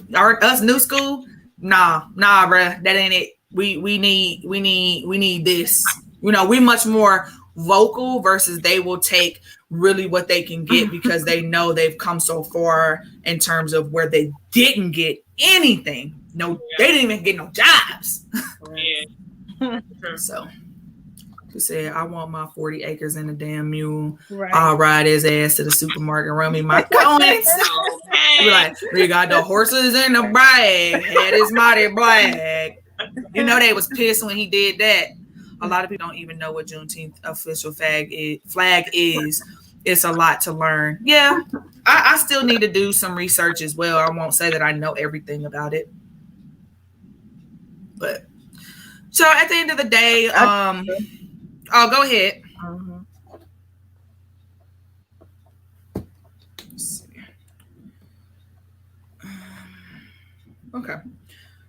school. Nah, bruh, that ain't it. We need this. You know, we much more vocal versus they will take really what they can get because they know they've come so far in terms of where they didn't get anything. No, they didn't even get no jobs. Yeah. So he said, I want my 40 acres and a damn mule. Right. I'll ride his ass to the supermarket, run me my coins. Be like, we got the horses in the bag. Head is mighty black. You know they was pissed when he did that. A lot of people don't even know what Juneteenth official flag is. It's a lot to learn. Yeah, I still need to do some research as well. I won't say that I know everything about it. But so at the end of the day, oh, go ahead. Let's see. Okay.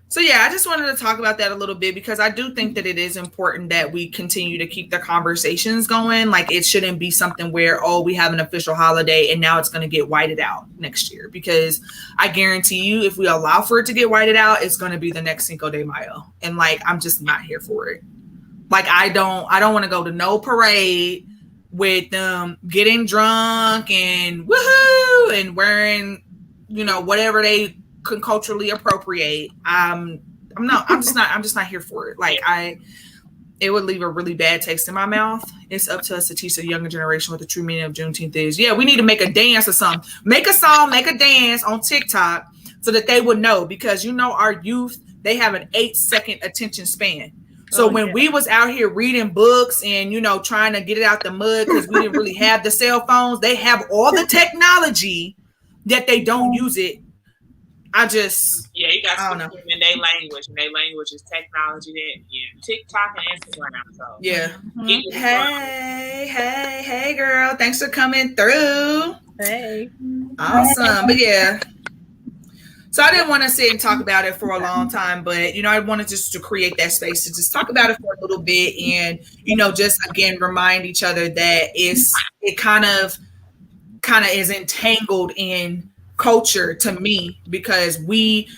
So yeah, I just wanted to talk about that a little bit because I do think that it is important that we continue to keep the conversations going. Like it shouldn't be something where, oh, we have an official holiday and now it's going to get whited out next year. Because I guarantee you, if we allow for it to get whited out, it's going to be the next Cinco de Mayo. And like, I'm just not here for it. Like, I don't want to go to no parade with them getting drunk and woohoo and wearing, you know, whatever they can culturally appropriate. I'm just not here for it. Like it would leave a really bad taste in my mouth. It's up to us to teach the younger generation what the true meaning of Juneteenth is. Yeah, we need to make a dance or something. Make a song, make a dance on TikTok so that they would know, because you know our youth, they have an 8-second attention span. So when we was out here reading books and, you know, trying to get it out the mud because we didn't really have the cell phones, they have all the technology that they don't use it. You got to speak in their language, and their language is technology. TikTok and Instagram. So yeah. Hey, girl, thanks for coming through. Hey, awesome. But yeah, so I didn't want to sit and talk about it for a long time, but you know, I wanted just to create that space to just talk about it for a little bit, and you know, just again remind each other that it kind of is entangled in culture to me, because we,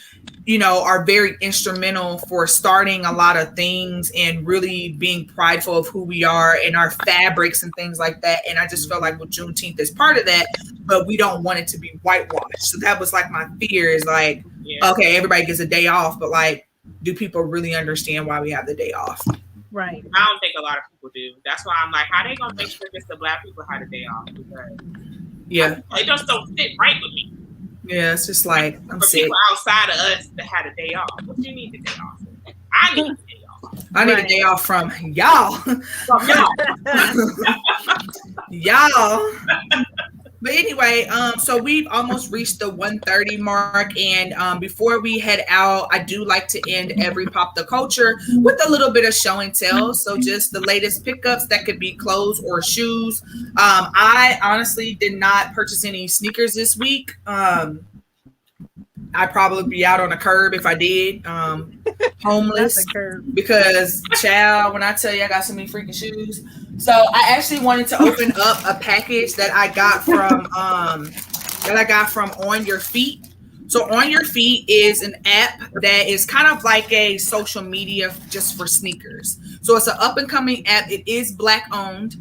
you know, are very instrumental for starting a lot of things and really being prideful of who we are and our fabrics and things like that. And I just felt like Juneteenth is part of that, but we don't want it to be whitewashed. So that was like my fear is like, okay, everybody gets a day off, but like, do people really understand why we have the day off? Right. I don't think a lot of people do. That's why I'm like, how they gonna make sure just the Black people have a day off? Because it just don't fit right with me. Yeah, it's just like I'm sick. People outside of us that had a day off. What do you need the day off? I need a day off. I need a day off from y'all. Y'all. But anyway, so we've almost reached the 1:30 mark, and before we head out, I do like to end every Pop the Culture with a little bit of show and tell. So just the latest pickups, that could be clothes or shoes. I honestly did not purchase any sneakers this week. I'd probably be out on a curb if I did. Homeless, because child, when I tell you I got so many freaking shoes. So I actually wanted to open up a package that I got from On Your Feet. So On Your Feet is an app that is kind of like a social media just for sneakers. So it's an up and coming app. It is Black owned.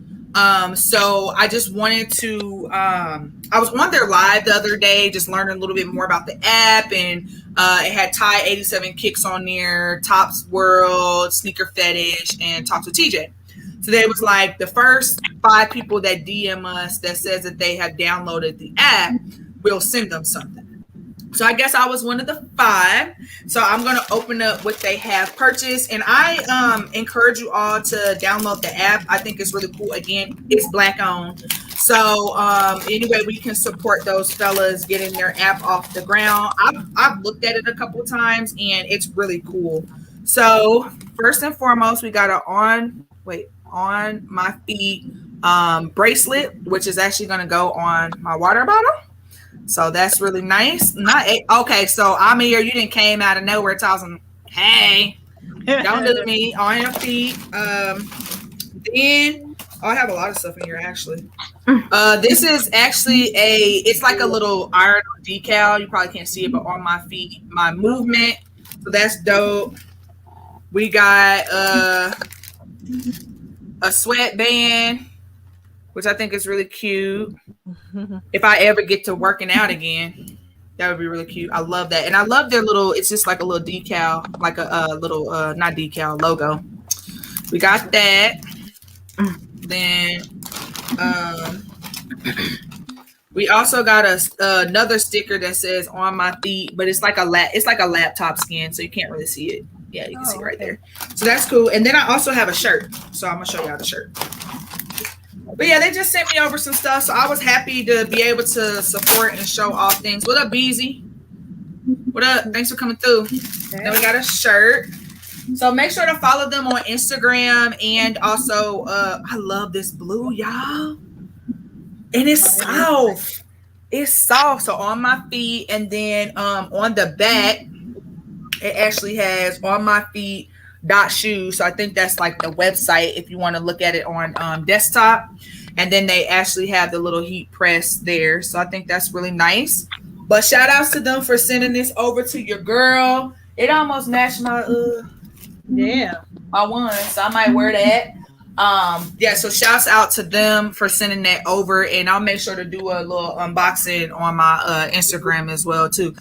So I just wanted to, I was on their live the other day, just learning a little bit more about the app, and it had Ty 87 Kicks on there, Tops World, Sneaker Fetish, and Talks with TJ. So they was like, the first 5 people that DM us that says that they have downloaded the app, we'll send them something. So I guess I was one of the 5. So I'm going to open up what they have purchased. And I encourage you all to download the app. I think it's really cool. Again, it's Black owned. So anyway, we can support those fellas getting their app off the ground. I've looked at it a couple of times and it's really cool. So first and foremost, we got on my feet bracelet, which is actually going to go on my water bottle. So that's really nice. Okay, so Amir, you didn't came out of nowhere talking, hey, don't do me on your feet. Then I have a lot of stuff in here actually. This is actually it's like a little iron decal. You probably can't see it, but on my feet, my movement. So that's dope. We got a sweatband, which I think is really cute. If I ever get to working out again, that would be really cute. I love that. And I love their little, it's just like a little decal, like a little, not decal, logo. We got that. Then we also got another sticker that says on my feet, but it's like a laptop skin, so you can't really see it. Yeah, you can see right there. So that's cool. And then I also have a shirt. So I'm gonna show y'all the shirt. But yeah, they just sent me over some stuff. So I was happy to be able to support and show off things. What up, Beezy? What up? Thanks for coming through. Okay. Then we got a shirt. So make sure to follow them on Instagram. And also, I love this blue, y'all. And it's soft. It's soft. So on my feet, and then on the back, it actually has on my feet .shoes. So I think that's like the website if you want to look at it on desktop. And then they actually have the little heat press there. So I think that's really nice. But shout outs to them for sending this over to your girl. It almost matched my my one. So I might wear that. So shouts out to them for sending that over. And I'll make sure to do a little unboxing on my Instagram as well too.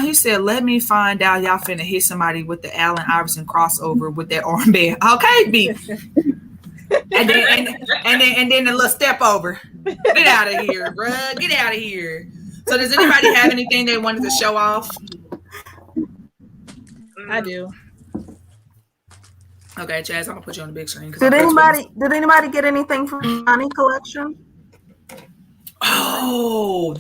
He said, let me find out y'all finna hit somebody with the Allen Iverson crossover with that armband. Okay, B. and then the little step over. Get out of here, bruh. Get out of here. So does anybody have anything they wanted to show off? I do. Okay, Chaz, I'm gonna put you on the big screen. Did anybody get anything from the Money collection? Oh,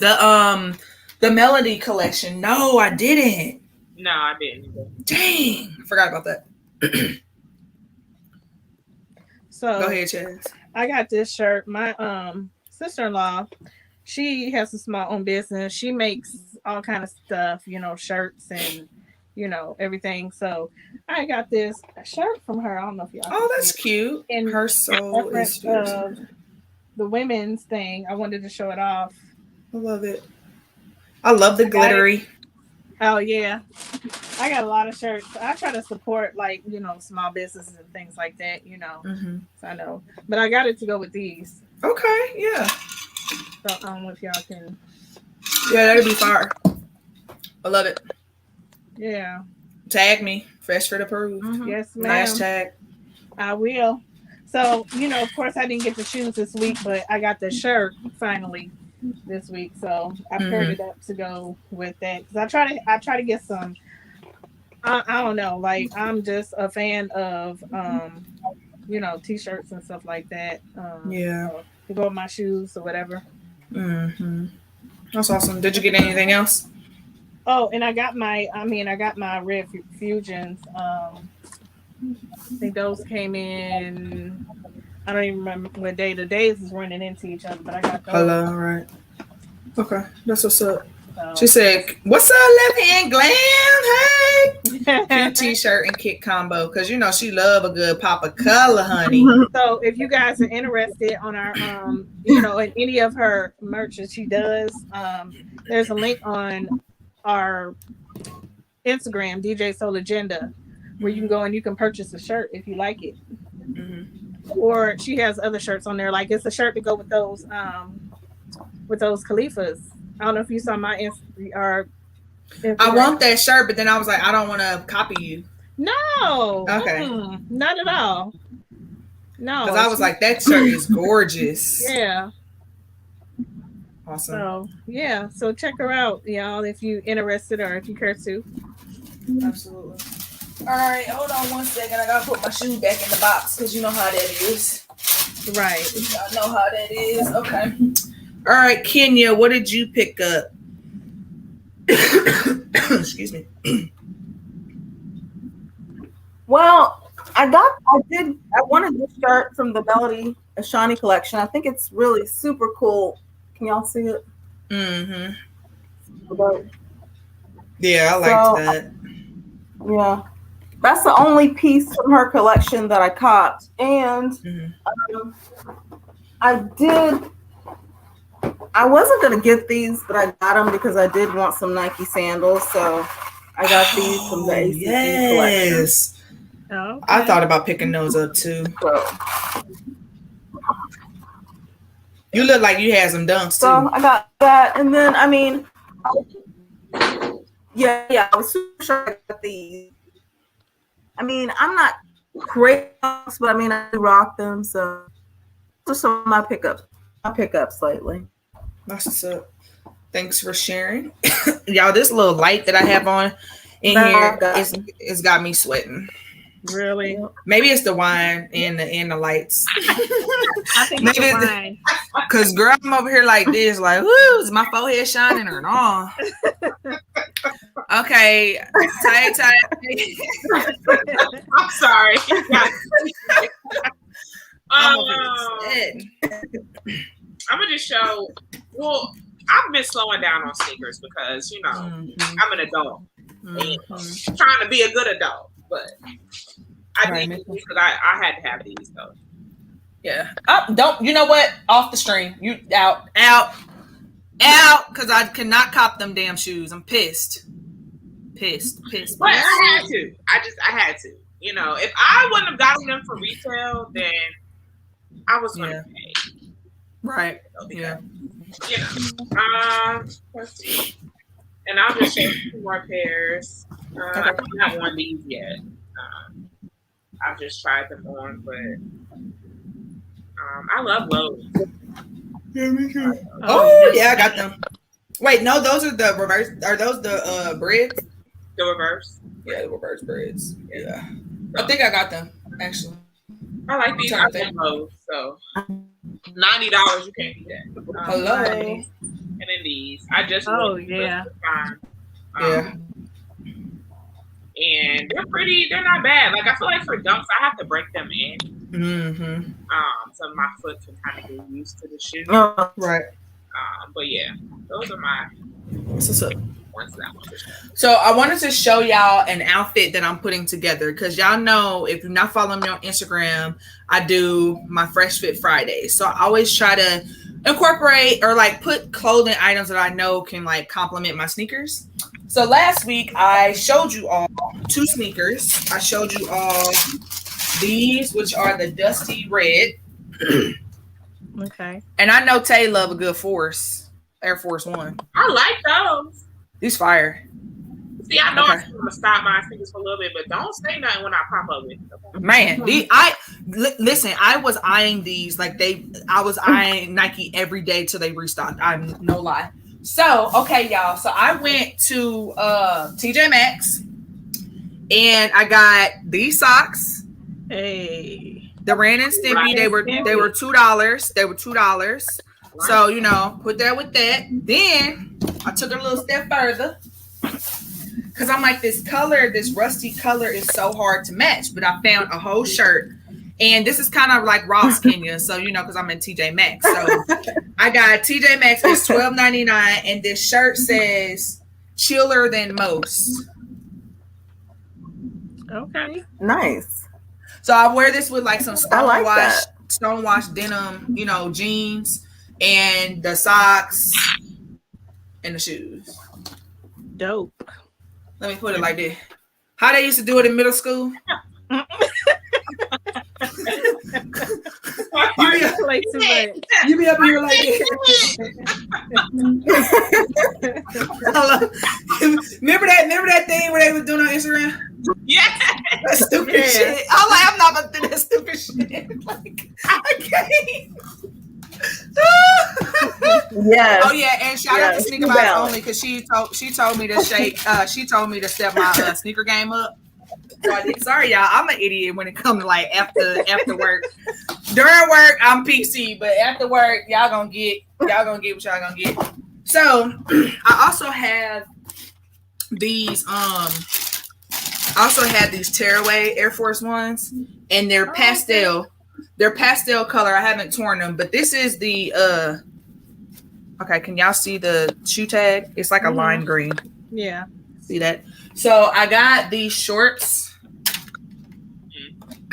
the Melody collection. No, I didn't. No, I didn't. Dang, I forgot about that. So go ahead, Chaz. I got this shirt. My sister-in-law, she has a small own business. She makes all kind of stuff, shirts and everything. So I got this shirt from her. I don't know if y'all. Oh, that's cute. And her soul is the women's thing. I wanted to show it off. I love it. I love the glittery. Oh yeah, I got a lot of shirts. I try to support small businesses and things like that. Mm-hmm. So I know, but I got it to go with these. Okay, yeah. So I don't know if y'all can. Yeah, that'd be fire. I love it. Yeah. Tag me, Fresh Fit Approved. Mm-hmm. Yes, ma'am. Hashtag. I will. So of course, I didn't get the shoes this week, but I got the shirt finally this week, so I paired it up to go with that because I try to get some. I don't know, I'm just a fan of t-shirts and stuff like that. To go with my shoes or whatever. Mm-hmm. That's awesome. Did you get anything else? Oh, and I got my Red Fusions. I think those came in. I don't even remember what day. The days is running into each other, but I got those. Hello, right. Okay, that's what's up. So, she said, what's up, left hand glam? Hey! Cute t-shirt and kit combo, because she love a good pop of color, honey. So if you guys are interested on our, in any of her merch that she does, there's a link on our Instagram, DJ Soul Agenda, where you can go and you can purchase a shirt if you like it. Mm-hmm. Or she has other shirts on there, like it's a shirt to go with those Khalifas. I don't know if you saw my Instagram. I want that shirt, but then I was like, I don't want to copy you. No. Okay. Not at all. No. Because I was like, that shirt is gorgeous. Yeah. Awesome. So yeah. So check her out, y'all, if you interested or if you care to. Absolutely. All right, hold on one second. I gotta put my shoe back in the box because you know how that is. Right. Y'all know how that is. Okay. All right, Kenya, what did you pick up? Excuse me. Well, I wanted this shirt from the Melody Ashani collection. I think it's really super cool. Can y'all see it? Mm-hmm. But, Yeah, I liked that. Yeah. That's the only piece from her collection that I copped. And I wasn't going to get these, but I got them because I did want some Nike sandals. So I got these from the ACG collection. Okay. I thought about picking those up too. So, you look like you had some dunks too. So I got that. And then, I mean, I was super sure I got these. I mean, I'm not great, but I mean, I do rock them. So those are some of my pickups lately. That's what's up. Thanks for sharing. Y'all, this little light that I have on in here, it's got me sweating. Really? Maybe it's the wine and the lights. I think it's the wine. Cause girl, I'm over here like this, like, woo, is my forehead shining or not? Okay, Ty. I'm sorry. I'm gonna just show. Well, I've been slowing down on sneakers because I'm an adult and trying to be a good adult, but I need these because I had to have these though. Yeah. Don't. You know what? Off the stream. You out. Because I cannot cop them damn shoes. I'm pissed. But I had to. I had to. If I wouldn't have gotten them for retail, then I was going to pay. Right. Yeah. Let's see. And I'll just show you 2 more pairs. I haven't worn these yet. I've just tried them on, but I love lows. Yeah, me too. Oh, yeah, I got them. Wait, no, those are the reverse. Are those the braids? The reverse? Yeah, the reverse braids. Yeah. I think I got them, actually. I like these. I love lows, so $90, you can't do that. Hello. And then these. I just yeah. Yeah. And they're pretty. They're not bad. Like I feel like for dunks, I have to break them in. Mm-hmm. So my foot can kind of get used to the shoe. Right. But yeah, those are my What's up? ones that one. So I wanted to show y'all an outfit that I'm putting together because y'all know if you're not following me on Instagram, I do my Fresh Fit Fridays. So I always try to incorporate or like put clothing items that I know can like complement my sneakers. So last week I showed you all 2 sneakers. I showed you all these, which are the Dusty Red. Okay. And I know Tay love a good Air Force One. I like those. These fire. See, I know I'm going to stop my sneakers for a little bit, but don't say nothing when I pop up with them. Man, listen, I was eyeing these I was eyeing Nike every day till they restocked. I'm no lie. So, okay, y'all. So I went to TJ Maxx and I got these socks. Hey. The Ren and Stimpy, they were $2. They were $2. So, put that with that. Then I took it a little step further. Because I'm like, this rusty color is so hard to match. But I found a whole shirt. And this is kind of like Ross Kenya. So, because I'm in TJ Maxx. So I got TJ Maxx. It's $12.99. And this shirt says chiller than most. Okay. Nice. So I wear this with like some stonewashed denim, jeans and the socks and the shoes. Dope. Let me put it like this. How they used to do it in middle school? You be up here like this. Remember that thing where they was doing on Instagram? Yeah. That stupid shit. I'm like, I'm not gonna do that stupid shit. Like, I can't. Yes. Oh yeah, and shout out to Sneaker Vibes Only because she told me to shake. She told me to step my sneaker game up. Sorry, y'all. I'm an idiot when it comes to like after work. During work, I'm PC, but after work, y'all gonna get what y'all gonna get. So I also have these tearaway Air Force Ones, and they're pastel. They're pastel color. I haven't torn them, but this is the okay, can y'all see the shoe tag? It's like a lime green. Yeah. See that? So I got these shorts,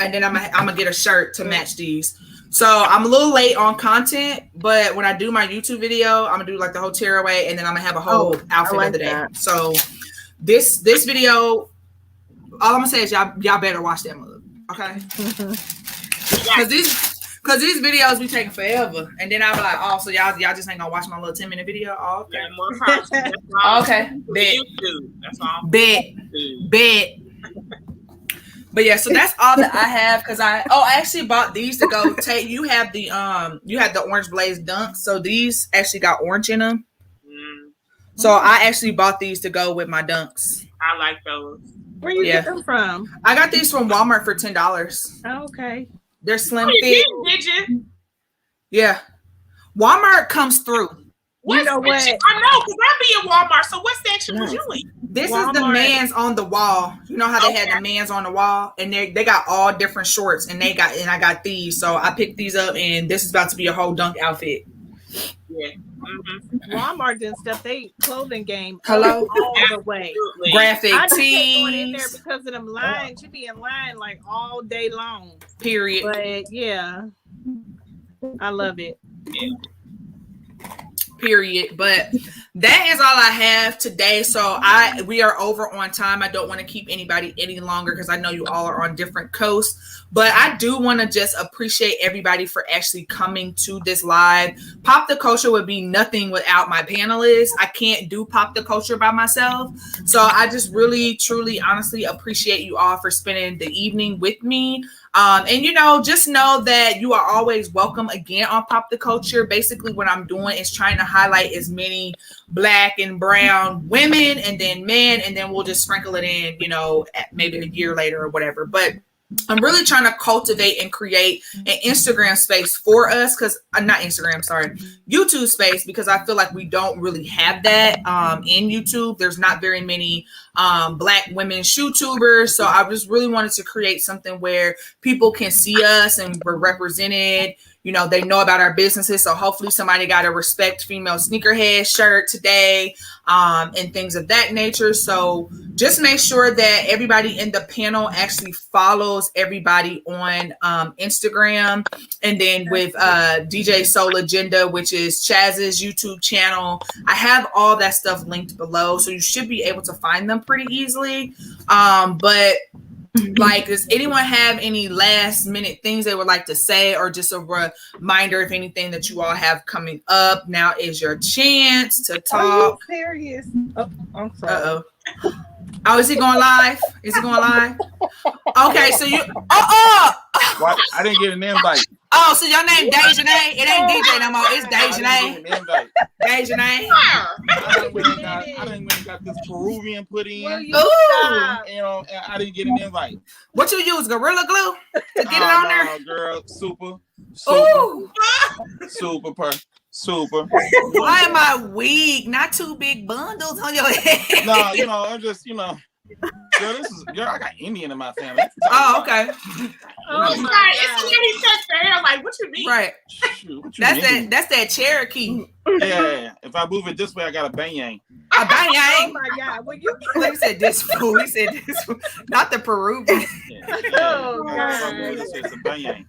and then I'm gonna get a shirt to match these. So I'm a little late on content, but when I do my YouTube video, I'm gonna do like the whole tearaway, and then I'm gonna have a whole outfit of the day. So this video, all I'm gonna say is y'all better watch that mother, okay? Because these videos be taking forever, and then I'll be like, oh, so y'all just ain't gonna watch my little 10-minute video? Oh, okay. Yeah, more content. Okay. Bet. That's all. Bet. But yeah, so that's all that I have because I actually bought these to go take. You have the orange blaze dunks, so these actually got orange in them. So I actually bought these to go with my dunks. I like those. Where you get them from? I got these from Walmart for $10. Oh, okay. They're slim fit. Did you? Yeah, Walmart comes through. You know what? I know, because I be in Walmart. So what section was you in? This Walmart. Is the man's on the wall. You know how they had the man's on the wall, and they got all different shorts, and I got these. So I picked these up, and this is about to be a whole dunk outfit. Yeah. Walmart and stuff, they clothing game all the way. Graphic I tees. Going in there because of them lines. You be in line like all day long. Period. But yeah, I love it. Yeah. Period. But that is all I have today. So we are over on time. I don't want to keep anybody any longer because I know you all are on different coasts. But I do want to just appreciate everybody for actually coming to this live. Pop the Culture would be nothing without my panelists. I can't do Pop the Culture by myself. So I just really, truly, honestly appreciate you all for spending the evening with me. And, just know that you are always welcome again on Pop the Culture. Basically, what I'm doing is trying to highlight as many Black and brown women and then men, and then we'll just sprinkle it in, maybe a year later or whatever. But I'm really trying to cultivate and create an Instagram space for us YouTube space, because I feel like we don't really have that in YouTube. There's not very many Black women shootubers. So I just really wanted to create something where people can see us and we're represented. They know about our businesses. So hopefully somebody got a Respect Female Sneakerhead shirt today and things of that nature. So just make sure that everybody in the panel actually follows everybody on Instagram. And then with DJ Soul Agenda, which is Chaz's YouTube channel, I have all that stuff linked below. So you should be able to find them pretty easily. But does anyone have any last minute things they would like to say, or just a reminder if anything that you all have coming up? Now is your chance to talk. Are you serious? Oh, I'm sorry. Oh, is he going live? Okay, so you What? I didn't get an invite. Oh, so your name Dejanay? It ain't DJ no more. It's Dejanay. Dejanay. I didn't got this Peruvian put in. And I didn't get an invite. What you use? Gorilla Glue to get it on there? Girl, super. Why am I weak? Not two big bundles on your head. No, I'm just, girl, I got Indian in my family. Oh, okay. Oh my God. It's really touched the hair. Like, what you mean? Right. What you mean? That's that Cherokee. Yeah. If I move it this way, I got a banyang. A banyang? Oh my God. Well, he said this fool. He said this fool. Not the Peruvian. Oh, God. It's a banyang.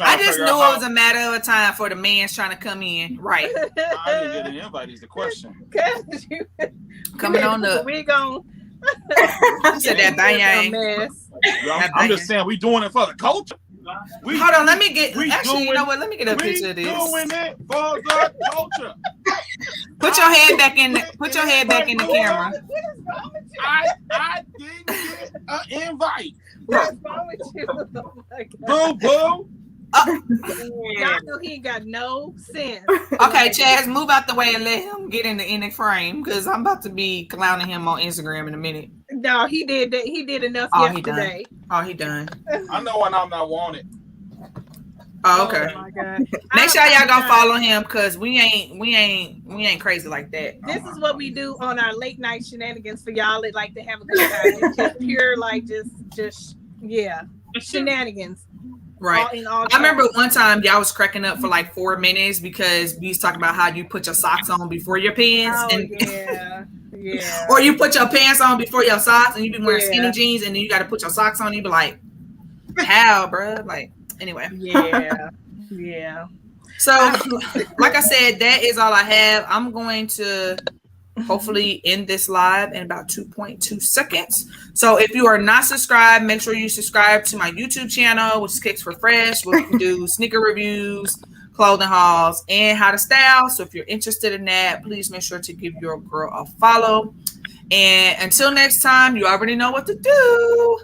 I just knew it was a matter of time for the man's trying to come in. Right. I didn't get an invite is the question. Coming on up. We gon' said that banyang. I'm just saying, we doing it for the culture. Hold on, let me get. Actually, you know what? Let me get a picture of this. Doing it for the culture. Put your head back in. Put your head back in the camera. I didn't get an invite. What's wrong with you? Boo boo. Y'all know he ain't got no sense. Okay, Chaz, move out the way and let him get in the frame, because I'm about to be clowning him on Instagram in a minute. No, he did that. He did enough yesterday. He done. I know when I'm not wanted. Oh, okay. Oh my God. Make sure y'all go follow him because we ain't crazy like that. This is what we do on our late night shenanigans for y'all that like to have a good time. It's just pure, like just shenanigans. Right. I remember one time y'all was cracking up for like 4 minutes because we was talking about how you put your socks on before your pants. Yeah. Or you put your pants on before your socks and you be wearing skinny jeans and then you got to put your socks on. You be like, how, bro? Like, anyway. Yeah. So, like I said, that is all I have. I'm going to hopefully end this live in about 2.2 seconds. So if you are not subscribed, make sure you subscribe to my YouTube channel, which is Kicks for Fresh, where we do sneaker reviews, clothing hauls, and how to style. So if you're interested in that, please make sure to give your girl a follow. And until next time, you already know what to do.